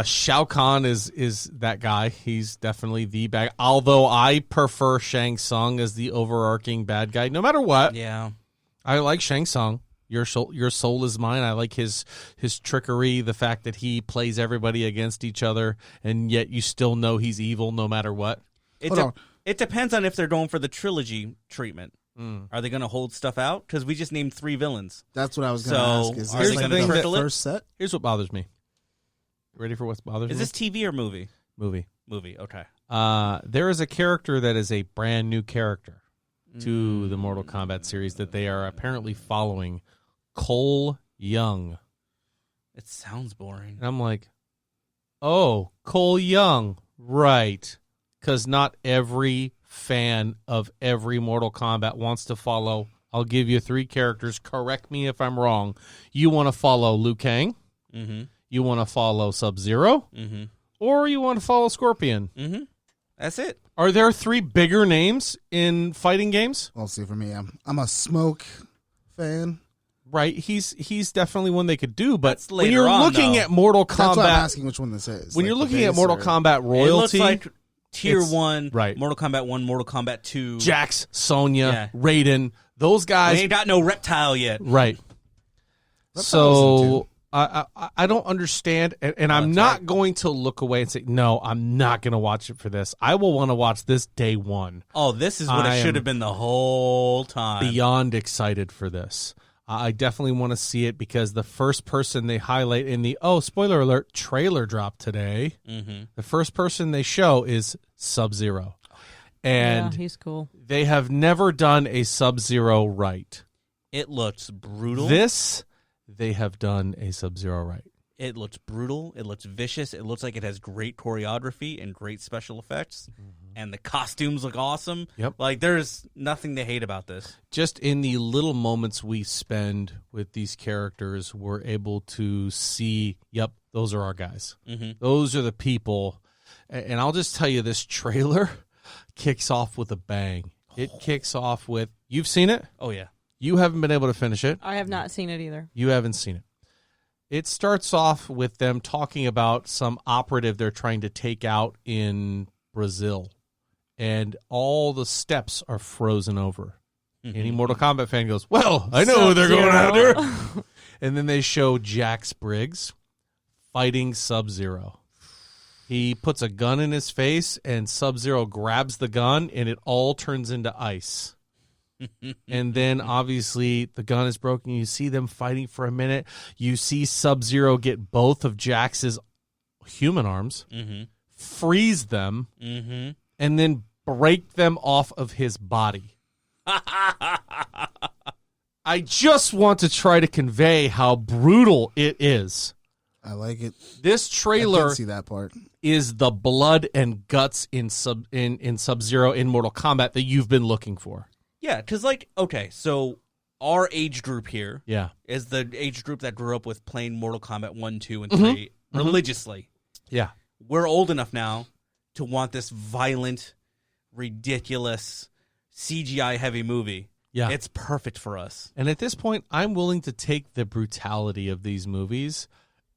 Shao Kahn is that guy. He's definitely the bad. Although I prefer Shang Tsung as the overarching bad guy. No matter what, Yeah. I like Shang Tsung. Your soul is mine. I like his trickery, the fact that he plays everybody against each other, and yet you still know he's evil no matter what. It depends on if they're going for the trilogy treatment. Are they going to hold stuff out? Because we just named 3 villains. That's what I was going to ask. Is are they going to trickle it? First set? Here's what bothers me. Ready for what bothers me? Is this TV or movie? Movie. Movie, okay. There is a character that is a brand new character to the Mortal Kombat series that they are apparently following, Cole Young. It sounds boring. And I'm like, oh, Cole Young, right. Because not every fan of every Mortal Kombat wants to follow. I'll give you 3 characters. Correct me if I'm wrong. You want to follow Liu Kang. Mm-hmm. You want to follow Sub-Zero. Mm-hmm. Or you want to follow Scorpion. Mm-hmm. That's it. Are there 3 bigger names in fighting games? Well, see, for me, I'm a Smoke fan. Right, he's definitely one they could do, but That's when you're later on, looking though. at Mortal That's why I'm Kombat, asking which one this is. when Like you're the looking at base Mortal or- Kombat royalty, It looks like Tier it's- 1, right. Mortal Kombat 1, Mortal Kombat 2. Jax, Sonya, Yeah. Raiden, those guys, We ain't got no Reptile yet. right? Reptile's So I don't understand, and I'm that's not right. going to look away and say no. I'm not going to watch it for this. I will want to watch this day one. Oh, this is what I it should am have been the whole time. Beyond excited for this. I definitely want to see it because the first person they highlight in the spoiler alert trailer drop today, the first person they show is Sub-Zero, and yeah, he's cool. they have never done a Sub-Zero right. It looks brutal. This they have done a Sub-Zero right. It looks brutal. It looks vicious. It looks like it has great choreography and great special effects. And the costumes look awesome. Yep. Like, there's nothing to hate about this. Just in the little moments we spend with these characters, we're able to see, yep, those are our guys. Those are the people. And I'll just tell you, this trailer kicks off with a bang. It kicks off with, you've seen it? Oh, yeah. You haven't been able to finish it. I have not seen it either. You haven't seen it. It starts off with them talking about some operative they're trying to take out in Brazil. And all the steps are frozen over. Any Mortal Kombat fan goes, well, I know who they're going after. And then they show Jax Briggs fighting Sub-Zero. He puts a gun in his face, and Sub-Zero grabs the gun, and it all turns into ice. And then, obviously, the gun is broken. You see them fighting for a minute. You see Sub-Zero get both of Jax's human arms, freeze them, and then break them off of his body. I just want to try to convey how brutal it is. I like it. This I trailer did see that part. is the blood and guts in Sub-Zero in Mortal Kombat that you've been looking for. Yeah, because, like, okay, so our age group here Yeah. is the age group that grew up with playing Mortal Kombat 1, 2, and 3 religiously. Yeah. We're old enough now to want this violent, ridiculous, CGI-heavy movie. Yeah. It's perfect for us. And at this point, I'm willing to take the brutality of these movies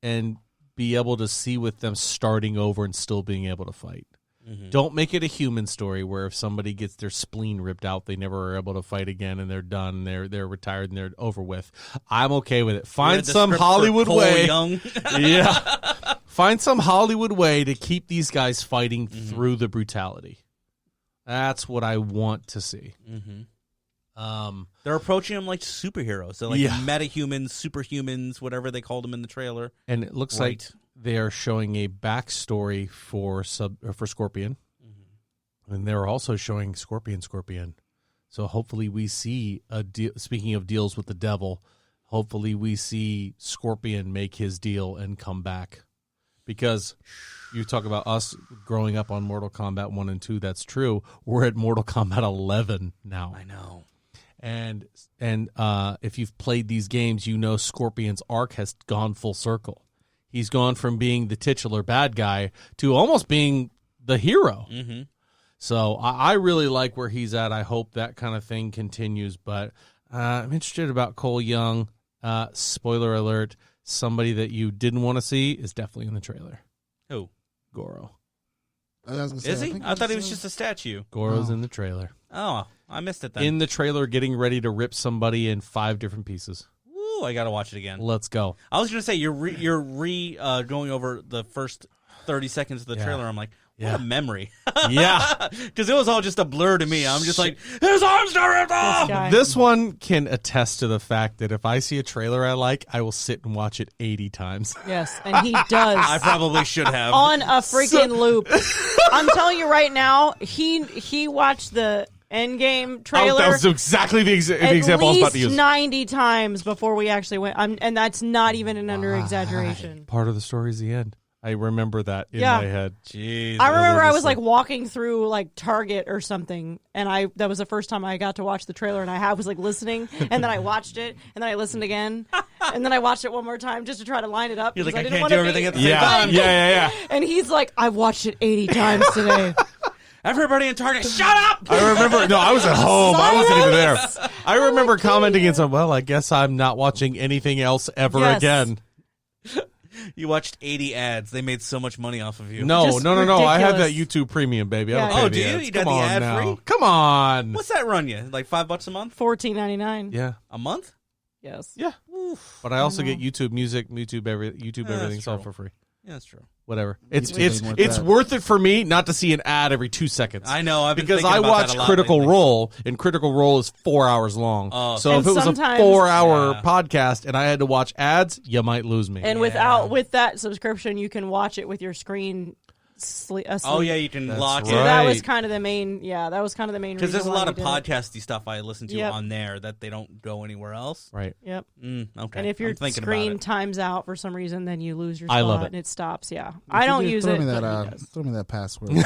and be able to see with them starting over and still being able to fight. Don't make it a human story where if somebody gets their spleen ripped out, they never are able to fight again and they're done, they're retired and they're over with. I'm okay with it. Find some Hollywood way. Yeah. Find some Hollywood way to keep these guys fighting through the brutality. That's what I want to see. They're approaching them like superheroes. They're like Yeah. metahumans, superhumans, whatever they called them in the trailer. And it looks like they are showing a backstory for Scorpion, and they're also showing Scorpion. So hopefully we see a deal. Speaking of deals with the devil, hopefully we see Scorpion make his deal and come back, because you talk about us growing up on Mortal Kombat 1 and 2. That's true. We're at Mortal Kombat 11 now. I know. And if you've played these games, you know Scorpion's arc has gone full circle. He's gone from being the titular bad guy to almost being the hero. So I really like where he's at. I hope that kind of thing continues. But I'm interested about Cole Young. Spoiler alert, somebody that you didn't want to see is definitely in the trailer. Who? Goro. I was gonna say, Is he? think I thought he was just a statue. Goro's in the trailer. Oh, I missed it then. In the trailer, getting ready to rip somebody in 5 different pieces. Ooh, I gotta watch it again. Let's go. I was gonna say you're going over the first 30 seconds of the trailer. I'm like, what a memory. Yeah. Because it was all just a blur to me. I'm just like, his arms don't rip off! This one can attest to the fact that if I see a trailer I like, I will sit and watch it 80 times. Yes, and he does. I probably should have. On a freaking loop. I'm telling you right now, he watched the Endgame trailer. That was exactly the example I was about to use. At least 90 times before we actually went. And that's not even an under-exaggeration. Part of the story is the end. I remember that in my head. Jeez. I remember I was like walking through like Target or something, and that was the first time I got to watch the trailer, and I was like listening, and then I watched it, and then I listened again, and then I watched it one more time just to try to line it up. You're like, I I didn't can't want do to everything be... at the same time. Yeah. And he's like, I've watched it 80 times today. Everybody in Target, shut up! I remember. No, I was at home. I wasn't even there. I remember commenting and saying, "Well, I guess I'm not watching anything else ever again." You watched 80 ads. They made so much money off of you. No. Just I have that ridiculous. YouTube Premium, baby. I Yeah. don't pay Oh, the do you? ads. You got Come the on ad now. free? Come on. What's that run you? Like $5 a month? $14.99. Yeah. A month? Yes. Yeah. But I also get YouTube Music, YouTube everything's all true. for free. Yeah, that's true. Whatever. It's worth that. worth it for me not to see an ad every 2 seconds. I know. I've been because thinking I about watch that a lot Critical lately. Role, and Critical Role is 4 hours long. Oh, so And if it was a sometimes- 4-hour podcast and I had to watch ads, you might lose me. And with that subscription, you can watch it with your screen asleep. Oh, yeah, you can lock right. it. That was kind of the main. Yeah, that was kind of the main. Because there's a reason lot why of we did it. podcasty stuff I listen to Yep. on there that they don't go anywhere else. Right. Yep. Okay. And if your I'm thinking screen about it. times out for some reason, then you lose your I spot love it. and it stops. Yeah, I don't use throw it. Me but that, he does. throw me that password. Got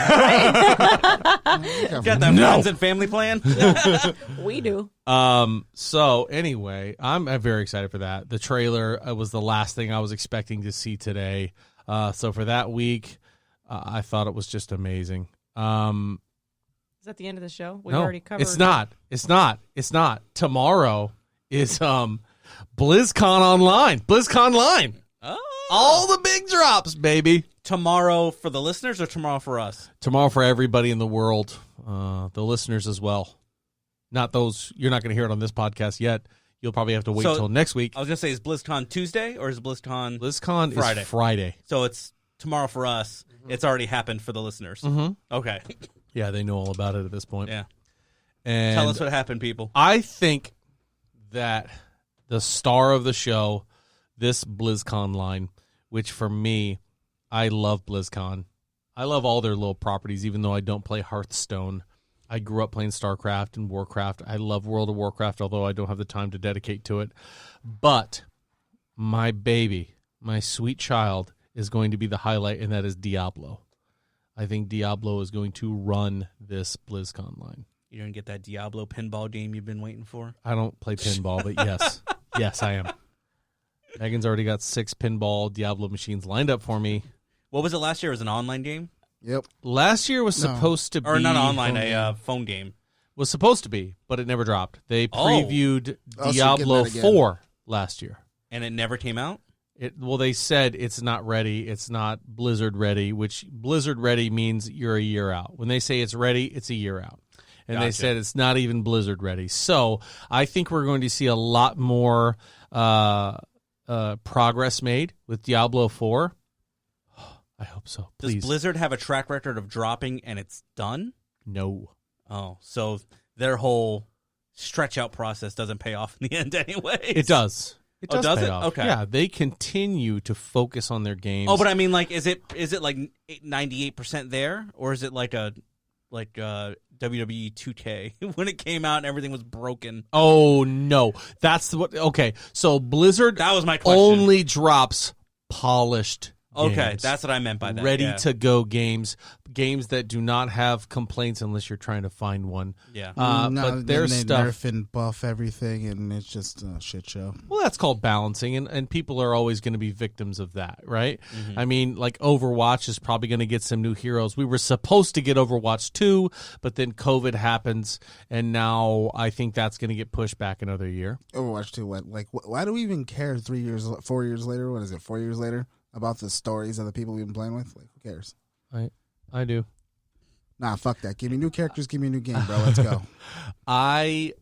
that friends and family plan? We do. So anyway, I'm very excited for that. The trailer was the last thing I was expecting to see today. So for that week, I thought it was just amazing. Is that the end of the show? We No, already covered. it's not. Tomorrow is BlizzCon Online. BlizzCon Line. Oh. All the big drops, baby. Tomorrow for the listeners or tomorrow for us? Tomorrow for everybody in the world, the listeners as well. Not those, you're not going to hear it on this podcast yet. You'll probably have to wait till next week. I was going to say, is BlizzCon Tuesday or is BlizzCon BlizzCon is Friday. So it's tomorrow for us. It's already happened for the listeners. Mm-hmm. Okay. Yeah, they know all about it at this point. Yeah. And Tell us what happened, people. I think that the star of the show, this BlizzCon line, which for me, I love BlizzCon. I love all their little properties, even though I don't play Hearthstone. I grew up playing StarCraft and Warcraft. I love World of Warcraft, although I don't have the time to dedicate to it. But my baby, my sweet child, is going to be the highlight, and that is Diablo. I think Diablo is going to run this BlizzCon line. You're going to get that Diablo pinball game you've been waiting for? I don't play pinball, but yes. Yes, I am. Megan's already got 6 pinball Diablo machines lined up for me. What was it last year? It was an online game? Yep. Last year was supposed to be... Or not online, a phone game. Was supposed to be, but it never dropped. They previewed Oh, so Diablo get that again. 4 last year. And it never came out? Well, they said it's not ready. It's not Blizzard ready, which Blizzard ready means you're a year out. When they say it's ready, it's a year out. And they said it's not even Blizzard ready. So I think we're going to see a lot more progress made with Diablo 4. I hope so. Please. Does Blizzard have a track record of dropping and it's done? No. Oh, so their whole stretch out process doesn't pay off in the end anyway. It does. It does, does pay it? off. Okay. Yeah, they continue to focus on their games. Oh, but I mean, like, is it like 98% there, or is it like a WWE 2K when it came out and everything was broken? Oh no, that's what. Okay, so Blizzard That was my question. only drops polished. Okay, games. that's what I meant by that. Ready yeah. to go games that do not have complaints unless you're trying to find one. Yeah. But their they stuff. nerf and buff everything, and it's just a shit show. Well, that's called balancing, and people are always going to be victims of that, right? Mm-hmm. I mean, like Overwatch is probably going to get some new heroes. We were supposed to get Overwatch 2, but then COVID happens, and now I think that's going to get pushed back another year. Overwatch 2, what? Like, why do we even care 4 years later? What is it, 4 years later? About the stories of the people we've been playing with? Like, who cares? I do. Nah, fuck that. Give me new characters, give me a new game, bro. Let's go. I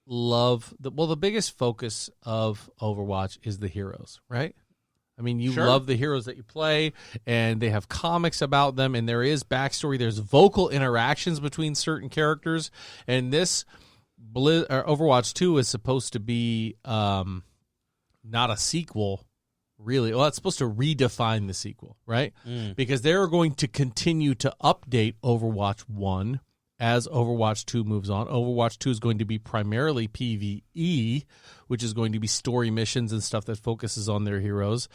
love the biggest focus of Overwatch is the heroes, right? I mean, you Sure. love the heroes that you play, and they have comics about them, and there is backstory. There's vocal interactions between certain characters, and this Overwatch 2 is supposed to be not a sequel, really. Well, it's supposed to redefine the sequel, right? Because they're going to continue to update Overwatch 1 as Overwatch 2 moves on. Overwatch 2 is going to be primarily PvE, which is going to be story missions and stuff that focuses on their heroes.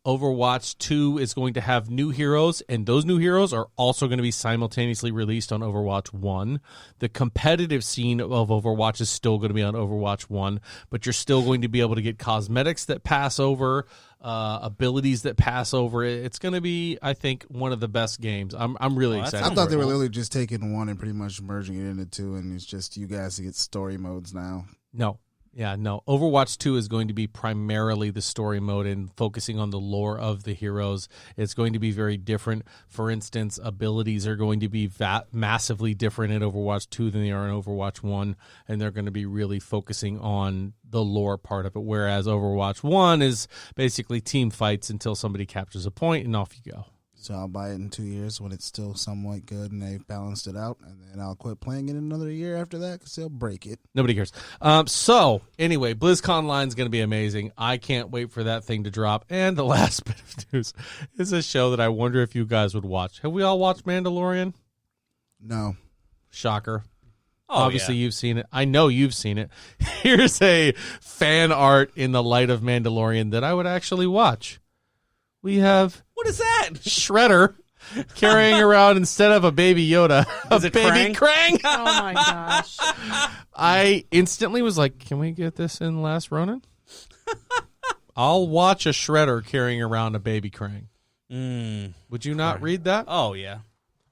Overwatch 2 is going to have new heroes, and those new heroes are also going to be simultaneously released on Overwatch 1. The competitive scene of Overwatch is still going to be on Overwatch 1, but you're still going to be able to get cosmetics that pass over, abilities that pass over. It's going to be, I think, one of the best games. I'm really excited. I thought they for were it. literally just taking one and pretty much merging it into two, and it's just you guys to get story modes now. No. Yeah, no. Overwatch 2 is going to be primarily the story mode and focusing on the lore of the heroes. It's going to be very different. For instance, abilities are going to be massively different in Overwatch 2 than they are in Overwatch 1, and they're going to be really focusing on the lore part of it, whereas Overwatch 1 is basically team fights until somebody captures a point, and off you go. So I'll buy it in 2 years when it's still somewhat good and they've balanced it out, and then I'll quit playing it another year after that because they'll break it. Nobody cares. So, anyway, BlizzCon Line is going to be amazing. I can't wait for that thing to drop. And the last bit of news is a show that I wonder if you guys would watch. Have we all watched Mandalorian? No. Shocker. Oh, Obviously, yeah. you've seen it. I know you've seen it. Here's a fan art in the light of Mandalorian that I would actually watch. We have What is that? Shredder carrying around, instead of a baby Yoda, Is a it baby Krang. Oh my gosh. I instantly was like, can we get this in Last Ronin? I'll watch a Shredder carrying around a baby Krang. Would you not read that? Oh, yeah.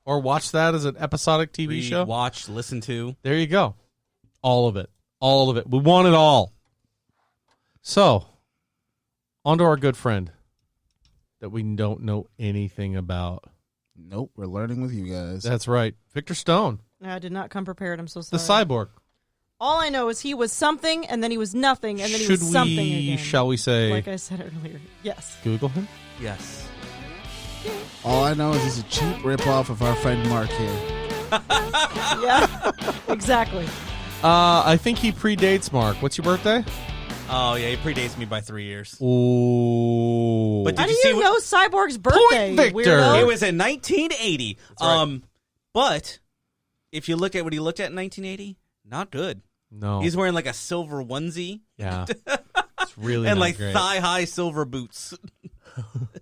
Or watch that as an episodic TV Read, show? watch, listen to. There you go. All of it. All of it. We want it all. So, on to our good friend that we don't know anything about. Nope, we're learning with you guys. That's right. Victor Stone, I did not come prepared. I'm so the sorry. cyborg. All I know is he was something, and then he was nothing, and then he Should was something we, again. shall we say, Like I said earlier. Yes. Google him? Yes. All I know is he's a cheap ripoff of our friend Mark here. Yeah. Exactly. I think he predates Mark. What's your birthday? Oh, yeah, he predates me by 3 years. Ooh. But How did do you see you what- know Cyborg's birthday? Point, Victor. Weirdo? It was in 1980. right. But if you look at what he looked at in 1980, not good. No. He's wearing like a silver onesie Yeah. It's really and not like great. thigh-high silver boots.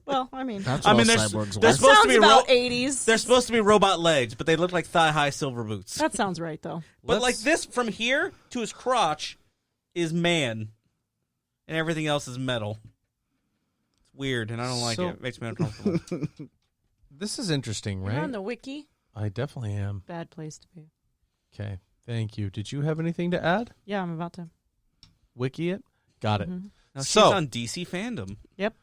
Well, I mean, That's I all mean, there's- cyborgs there's that wear. supposed to sounds be about ro- 80s. They're supposed to be robot legs, but they look like thigh-high silver boots. That sounds right, though. But like Let's- this, from here to his crotch, is man, and everything else is metal. It's weird, and I don't like So- it. It makes me uncomfortable. This is interesting, You're right? on the wiki. I definitely am. Bad place to be. Okay. Thank you. Did you have anything to add? Yeah, I'm about to. Wiki it? Got it. Now, she's So- on DC fandom. Yep.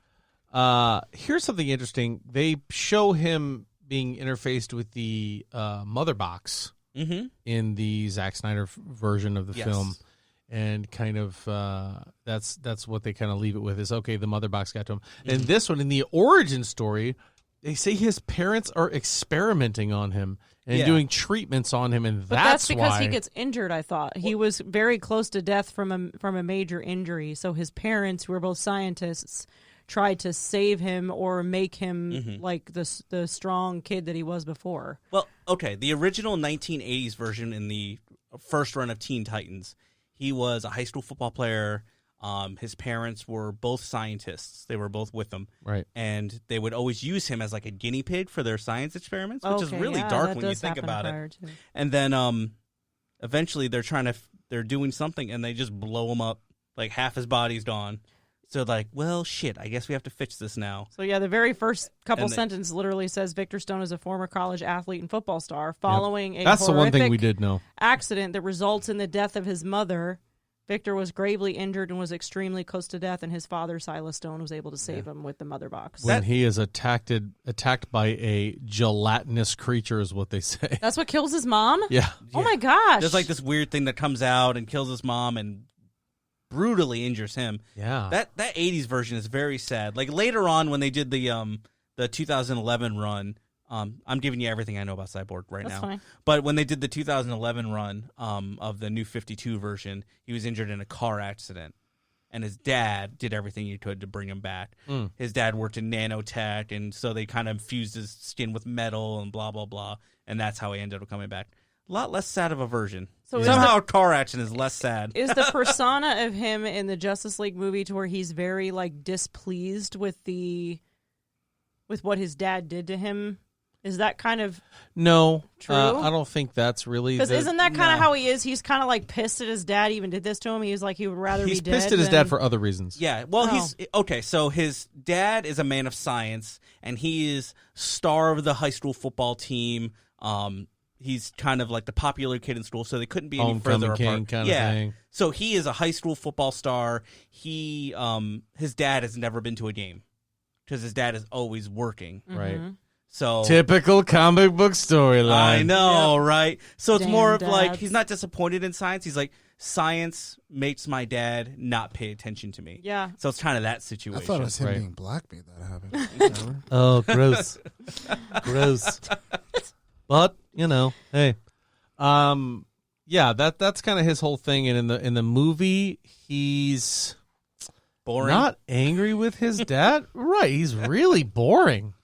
Here's something interesting. They show him being interfaced with the mother box Mm-hmm. in the Zack Snyder version of the Yes. film, and kind of that's what they kind of leave it with is, okay, the mother box got to him. And this one, in the origin story, they say his parents are experimenting on him and Yeah. doing treatments on him, and But that's because why he gets injured, I thought. He was very close to death from a major injury. So his parents, who were both scientists, tried to save him or make him like the strong kid that he was before. Well, okay, the original 1980s version in the first run of Teen Titans, he was a high school football player. His parents were both scientists. They were both with him. Right. And they would always use him as like a guinea pig for their science experiments, which is Okay, really yeah, dark that when you does think happen about it. prior to. And then eventually they're doing something and they just blow him up. Like half his body's gone. So like, well, shit, I guess we have to fix this now. So yeah, the very first couple And they- sentences literally says Victor Stone is a former college athlete and football star following a That's the one thing we horrific did know. accident that results in the death of his mother. Victor was gravely injured and was extremely close to death, and his father, Silas Stone, was able to save him with the mother box. When he is attacked by a gelatinous creature is what they say. That's what kills his mom? Yeah. Oh my gosh. There's like this weird thing that comes out and kills his mom and brutally injures him. Yeah. That 80s version is very sad. Like later on when they did the 2011 run, I'm giving you everything I know about Cyborg right That's now. fine. But when they did the 2011 run of the New 52 version, he was injured in a car accident. And his dad did everything he could to bring him back. His dad worked in nanotech, and so they kind of fused his skin with metal and blah, blah, blah. And that's how he ended up coming back. A lot less sad of a version. So somehow a car accident is less sad. Is the persona of him in the Justice League movie to where he's very like displeased with what his dad did to him? Is that kind of no? True? I don't think that's really because isn't that kind of how he is? He's kind of like pissed at his dad even did this to him. He was like he would rather he's be dead. He's pissed at his dad for other reasons. Yeah, well, he's okay. So his dad is a man of science, and he is star of the high school football team. He's kind of like the popular kid in school, so they couldn't be any further apart. Kind of thing. So he is a high school football star. He, his dad has never been to a game because his dad is always working. Right. So typical comic book storyline. I know, right? So it's Damn more of dads. like he's not disappointed in science. He's like, science makes my dad not pay attention to me. Yeah. So it's kind of that I situation. thought it was him Right. being black made that happen. Oh, gross. Gross. But, hey. Yeah, that's kind of his whole thing, and in the movie he's Boring. not angry with his dad. Right, he's really boring.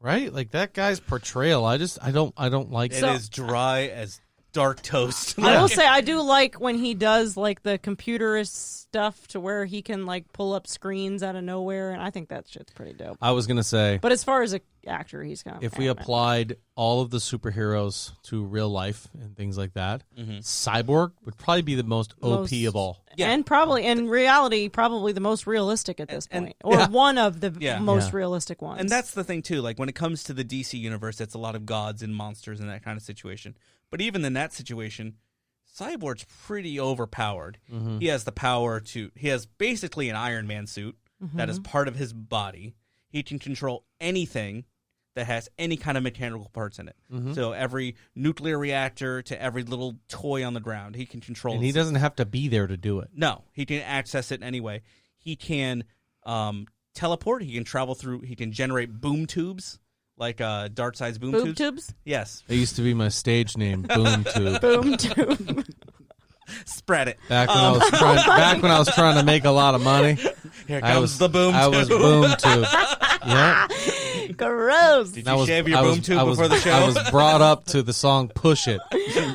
Right? Like that guy's portrayal, I don't like It is dry as dark toast. I will say I do like when he does like the computerist stuff to where he can like pull up screens out of nowhere, and I think that shit's pretty dope. I was going to say, But as far as an actor, he's kind of if we applied all of the superheroes to real life and things like that, Cyborg would probably be the most OP of all. Yeah. And probably in reality, probably the most realistic at this point, or one of the most realistic ones. And that's the thing too. Like when it comes to the DC universe, it's a lot of gods and monsters and that kind of situation. But even in that situation, Cyborg's pretty overpowered. He has the power he has basically an Iron Man suit that is part of his body. He can control anything that has any kind of mechanical parts in it. So every nuclear reactor to every little toy on the ground, he can control. And he doesn't have to be there to do it. No, he can access it anyway. He can teleport. He can travel through. He can generate boom tubes. Like Darkseid's boom Boob tubes? tubes? Yes. It used to be my stage name, Boom Tube. Boom tube. Spread it. Back when I was trying to make a lot of money. Here comes the boom tube. I was Boom Tube. Yeah. Gross. Did you shave your boom tube before the show? I was brought up to the song Push It.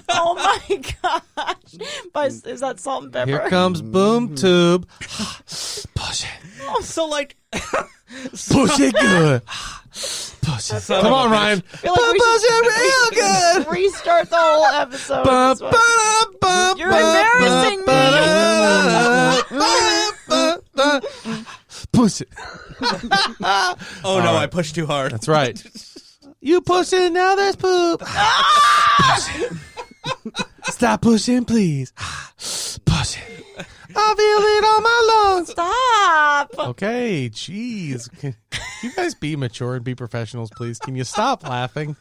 Oh my gosh. Is that Salt and Pepper? Here comes Boom Tube. Push it. So, like... Push it good. Push it. Come on, Ryan. I feel like we Push should it real good. restart the whole episode. You're embarrassing me. Push it. Oh, no, I pushed too hard. That's right. You push it, now there's poop. Push it. Stop pushing, please. Push it. I feel it on my lungs. Stop. Okay, jeez. Can you guys be mature and be professionals, please? Can you stop laughing?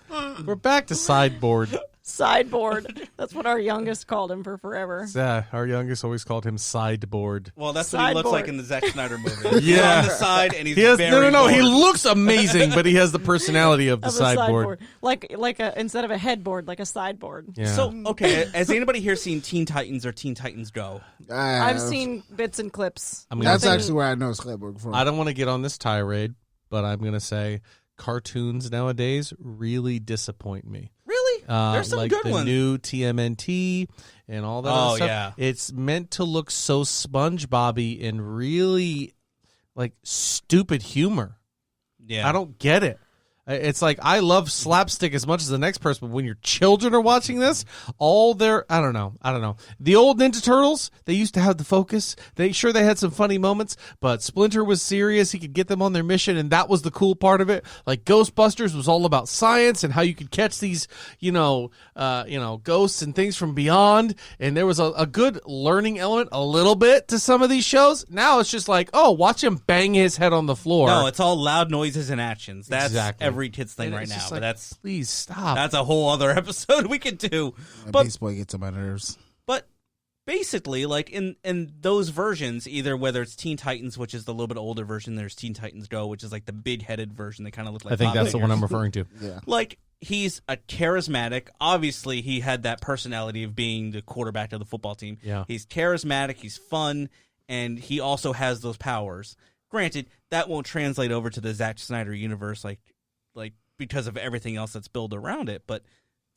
We're back to Sideboard. Sideboard. That's what our youngest called him for forever. Our youngest always called him Sideboard. Well, that's what he looks like in the Zack Snyder movie. He's Yeah. on the side, and he's No. bored. He looks amazing, but he has the personality of the Of a sideboard. like instead of a headboard, like a sideboard. Yeah. So, okay, has anybody here seen Teen Titans or Teen Titans Go? I've seen bits and clips. That's actually where I know Cyborg from. I don't want to get on this tirade, but I'm going to say cartoons nowadays really disappoint me. Really? There's some like good the ones. new TMNT and all that Oh, other stuff. yeah. It's meant to look so SpongeBob-y and really like stupid humor. Yeah. I don't get it. It's like I love slapstick as much as the next person, but when your children are watching this, all their I don't know. The old Ninja Turtles, they used to have the focus. They had some funny moments, but Splinter was serious. He could get them on their mission, and that was the cool part of it. Like Ghostbusters was all about science and how you could catch these, ghosts and things from beyond. And there was a good learning element, a little bit, to some of these shows. Now it's just like, oh, watch him bang his head on the floor. No, it's all loud noises and actions. That's Exactly. every kid's thing And right it's now. just But like, that's please stop. a whole other episode we could do. But Beast Boy gets on my nerves. But basically, like in those versions, either whether it's Teen Titans, which is the little bit older version, there's Teen Titans Go, which is like the big-headed version. They kind of look like I think pop that's the one figures. I'm referring to. Yeah. Like, he's a charismatic. Obviously, he had that personality of being the quarterback of the football team. Yeah. He's charismatic, he's fun, and he also has those powers. Granted, that won't translate over to the Zack Snyder universe, like because of everything else that's built around it. But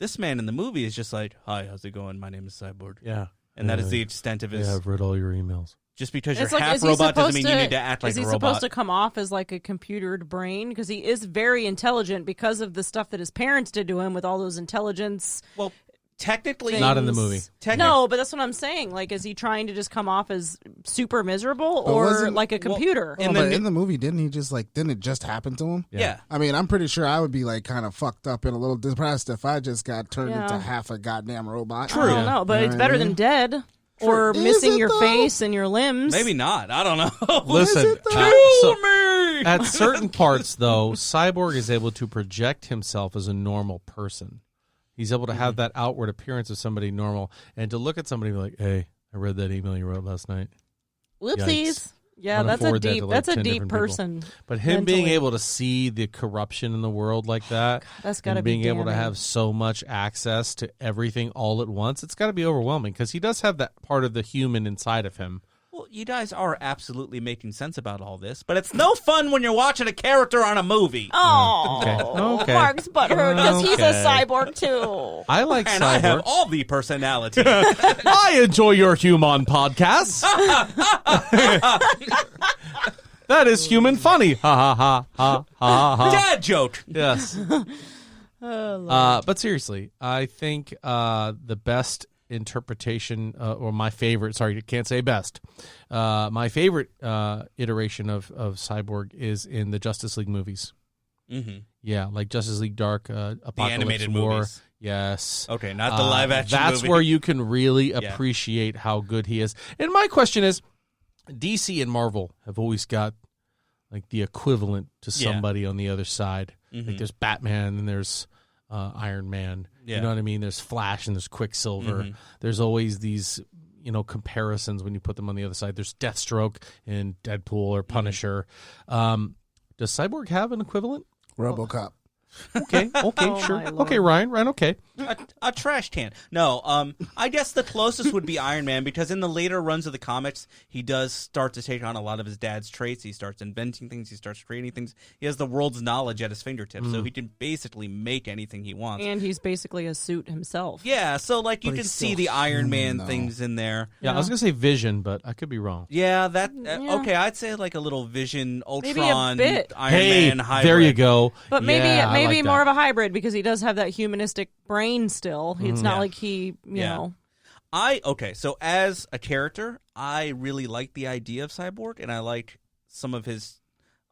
this man in the movie is just like, "Hi, how's it going? My name is Cyborg." Yeah. And that is the extent of his. Yeah, I've read all your emails. Just because you're It's like, half is he robot doesn't supposed mean you need to act like is a he robot. supposed to come off as like a computered brain? Because he is very intelligent because of the stuff that his parents did to him with all those intelligence. Well, technically, Not in the movie. No, but that's what I'm saying. Like, is he trying to just come off as super miserable But or wasn't- like a computer? in But the in the movie, didn't it just happen to him? Yeah. I mean, I'm pretty sure I would be like kind of fucked up and a little depressed if I just got turned Yeah. into half a goddamn robot. I don't know, but You it's know better what I than mean? dead or Is missing it, your though? face and your limbs. Maybe not. I don't know. Listen, though? me. at certain parts, though, Cyborg is able to project himself as a normal person. He's able to have that outward appearance of somebody normal, and to look at somebody and be like, "Hey, I read that email you wrote last night." Whoopsies. Yikes. Yeah, I'm gonna that's a forward that deep. to, like, That's a 10 deep different people. person. But him being Mentally. able to see the corruption in the world like that, That's got to and be being able to damning. have so much access to everything all at once, it's got to be overwhelming because he does have that part of the human inside of him. Well, you guys are absolutely making sense about all this, but it's no fun when you're watching a character on a movie. Oh, Okay. Mark's butthurt because he's a Okay. cyborg too. I like And I have Cyborg. all the personality. I enjoy your human podcasts. That is human funny. Ha ha ha ha ha ha. Dad joke. Yes. But seriously, I think the best interpretation, or my favorite, sorry, I can't say best. My favorite iteration of Cyborg is in the Justice League movies. Mm-hmm. Yeah, like Justice League Dark, Apocalypse animated War. movies. Yes. Okay, not the live action That's movie. where you can really Yeah. appreciate how good he is. And my question is, DC and Marvel have always got like the equivalent to Yeah. somebody on the other side. Mhm. Like there's Batman and there's Iron Man. Yeah. You know what I mean? There's Flash and there's Quicksilver. Mhm. There's always these, comparisons when you put them on the other side. There's Deathstroke and Deadpool or Punisher. Does Cyborg have an equivalent? RoboCop. Okay, Oh, sure. my Lord. Okay, Ryan, okay. A trash can. No, I guess the closest would be Iron Man because in the later runs of the comics, he does start to take on a lot of his dad's traits. He starts inventing things. He starts creating things. He has the world's knowledge at his fingertips, so he can basically make anything he wants. And he's basically a suit himself. Yeah, so like you But can he's see still the Iron human, Man though. things in there. Yeah, I was going to say Vision, but I could be wrong. Yeah, that Yeah. okay. I'd say like a little Vision, Maybe a Ultron, bit. Iron Hey, Man hybrid. there you go. But maybe Yeah, I maybe like more that. of a hybrid because he does have that humanistic brain still. It's not Yeah. like he, you Yeah. know. So as a character, I really like the idea of Cyborg, and I like some of his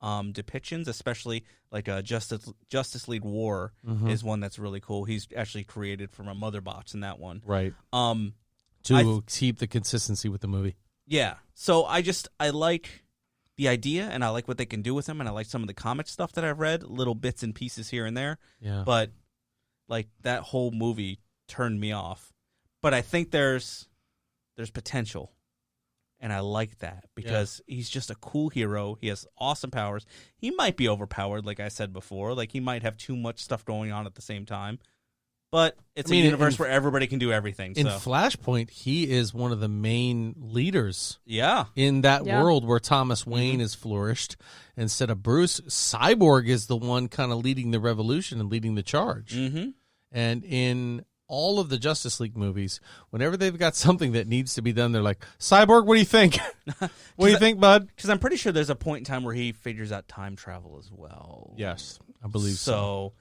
depictions, especially like Justice League War is one that's really cool. He's actually created from a mother box in that one. Right. I To keep the consistency with the movie. Yeah. So I like the idea, and I like what they can do with him, and I like some of the comic stuff that I've read, little bits and pieces here and there. Yeah. But like that whole movie turned me off. But I think there's potential, and I like that because he's just a cool hero. He has awesome powers. He might be overpowered, like I said before. Like he might have too much stuff going on at the same time. But it's a universe where everybody can do everything. In So Flashpoint, he is one of the main leaders yeah, in that Yeah. world where Thomas Wayne has flourished. Instead of Bruce, Cyborg is the one kind of leading the revolution and leading the charge. mm-hmm. And in all of the Justice League movies, whenever they've got something that needs to be done, they're like, Cyborg, what do you think? What do you think, bud? Because I'm pretty sure there's a point in time where he figures out time travel as well. Yes, I believe so.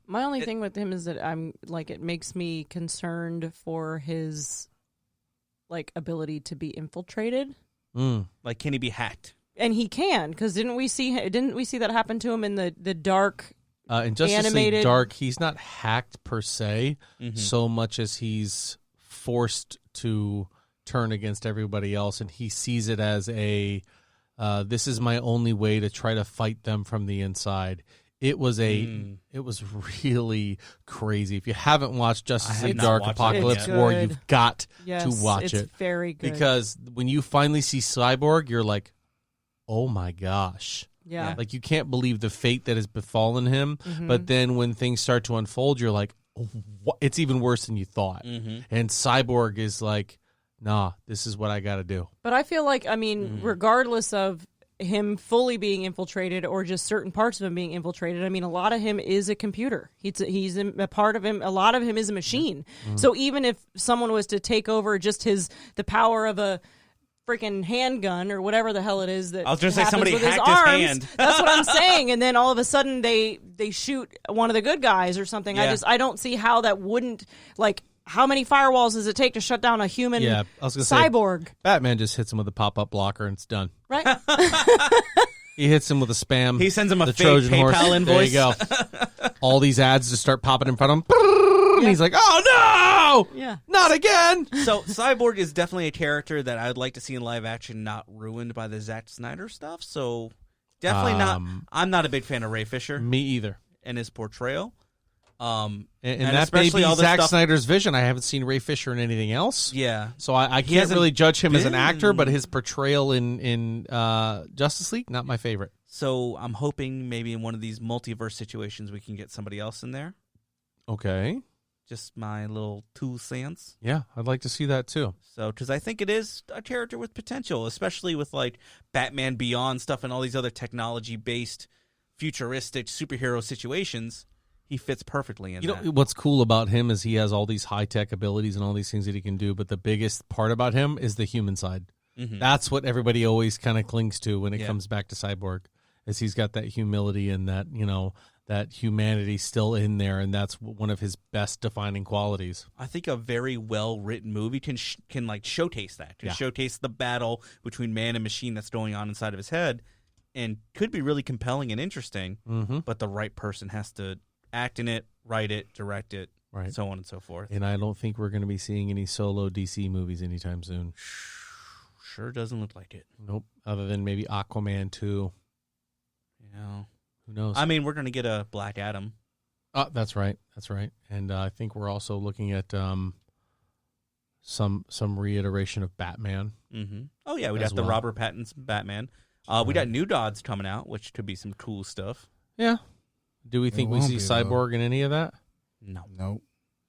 My only thing with him is that I'm like, it makes me concerned for his like ability to be infiltrated. Like, can he be hacked? And he can, because didn't we see that happen to him in the dark? In Justice animated... League Dark, he's not hacked per se, so much as he's forced to turn against everybody else, and he sees it as this is my only way to try to fight them from the inside. It was really crazy. If you haven't watched Justice League Dark Apocalypse War, you've got to watch it. It's very good. Because when you finally see Cyborg, you're like, oh my gosh. Yeah. Like, you can't believe the fate that has befallen him. But then when things start to unfold, you're like, oh, it's even worse than you thought. And Cyborg is like, nah, this is what I got to do. But I feel like, I mean, regardless of him fully being infiltrated or just certain parts of him being infiltrated, I mean, a lot of him is a computer. He's a part of him. A lot of him is a machine. So even if someone was to take over just the power of a freaking handgun or whatever the hell it is that I was going to say somebody with hacked his arms, hand. That's what I'm saying. And then all of a sudden they shoot one of the good guys or something. Yeah. I don't see how that wouldn't, like, how many firewalls does it take to shut down a human cyborg? Batman just hits him with a pop-up blocker and it's done. Right? He hits him with a spam. He sends him a the fake Trojan PayPal horse. invoice. There you go. All these ads just start popping in front of him. And he's like, oh, no! Yeah. Not again! So Cyborg is definitely a character that I'd like to see in live action, not ruined by the Zack Snyder stuff. So definitely not. I'm not a big fan of Ray Fisher Me either. and his portrayal. And that may be Zack Snyder's vision. I haven't seen Ray Fisher in anything else. Yeah. So I can't hasn't really judge him as an been- actor, but his portrayal in Justice League, not my favorite. So I'm hoping maybe in one of these multiverse situations we can get somebody else in there. Okay. Just my little 2 cents. Yeah, I'd like to see that too. So, because I think it is a character with potential, especially with like Batman Beyond stuff and all these other technology-based, futuristic superhero situations. He fits perfectly in that. You know, what's cool about him is he has all these high-tech abilities and all these things that he can do, but the biggest part about him is the human side. That's what everybody always kind of clings to when it comes back to Cyborg, is he's got that humility and that, you know, that humanity still in there, and that's one of his best defining qualities. I think a very well-written movie can like showcase that, showcase the battle between man and machine that's going on inside of his head, and could be really compelling and interesting, but the right person has to act in it, write it, direct it, so on and so forth. And I don't think we're going to be seeing any solo DC movies anytime soon. Sure doesn't look like it. Nope. Other than maybe Aquaman 2. Yeah. Who knows? I mean, we're going to get a Black Adam. That's right. That's right. And I think we're also looking at some reiteration of Batman. Oh, yeah. We'd have the Robert Pattinson Batman. We got New Gods coming out, which could be some cool stuff. Yeah. Do we think we see Cyborg in any of that? No. Nope.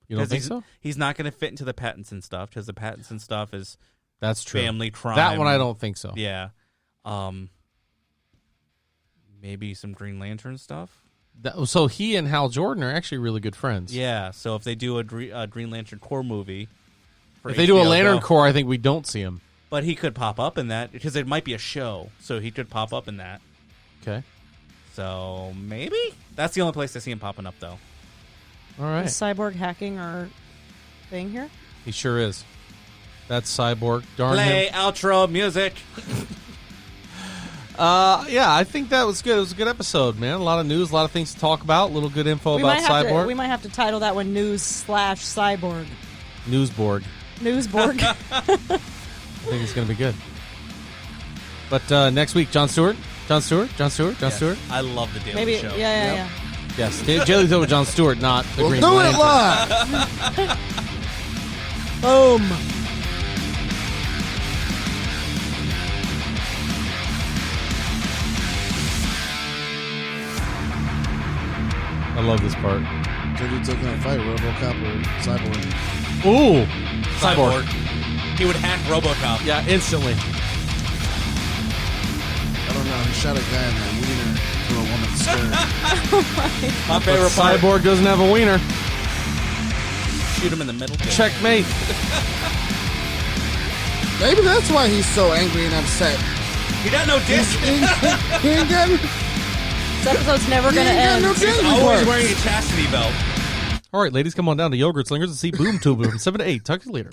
You don't think so? He's not going to fit into the Pattinson stuff, because the Pattinson stuff is that's true. Family crime. That one I don't think so. Yeah. Maybe some Green Lantern stuff. So he and Hal Jordan are actually really good friends. Yeah, so if they do a Green Lantern Corps movie... If they do a Lantern Corps, I think we don't see him. But he could pop up in that, because it might be a show, so he could pop up in that. Okay. So maybe? That's the only place I see him popping up, though. All right. Is Cyborg hacking our thing here? He sure is. That's Cyborg. Darn Play him. outro music. Yeah, I think that was good. It was a good episode, man. A lot of news, a lot of things to talk about. A little good info about Cyborg. We might have to title that one News/Cyborg. Newsborg. Newsborg. I think it's going to be good. But next week, Jon Stewart. Stewart. I love the Daily Show. Yeah. Yes, Daily Show with Jon Stewart, not the Green do Lantern. it live. Boom. I love this part. So you taking a fight, RoboCop or Cyborg? Ooh, Cyborg. He would hack RoboCop. Yeah, instantly. I don't know. He shot a guy in the wiener through a woman's skirt. My favorite part. Cyborg doesn't have a wiener. shoot him in the middle. Checkmate. Maybe that's why he's so angry and upset. He got no dick. He ain't got, This episode's never going to got end. no He's dangly always parts. wearing a chastity belt. All right, ladies, come on down to Yogurt Slingers and see Boom Tuber from 7 to 8. Talk to you later.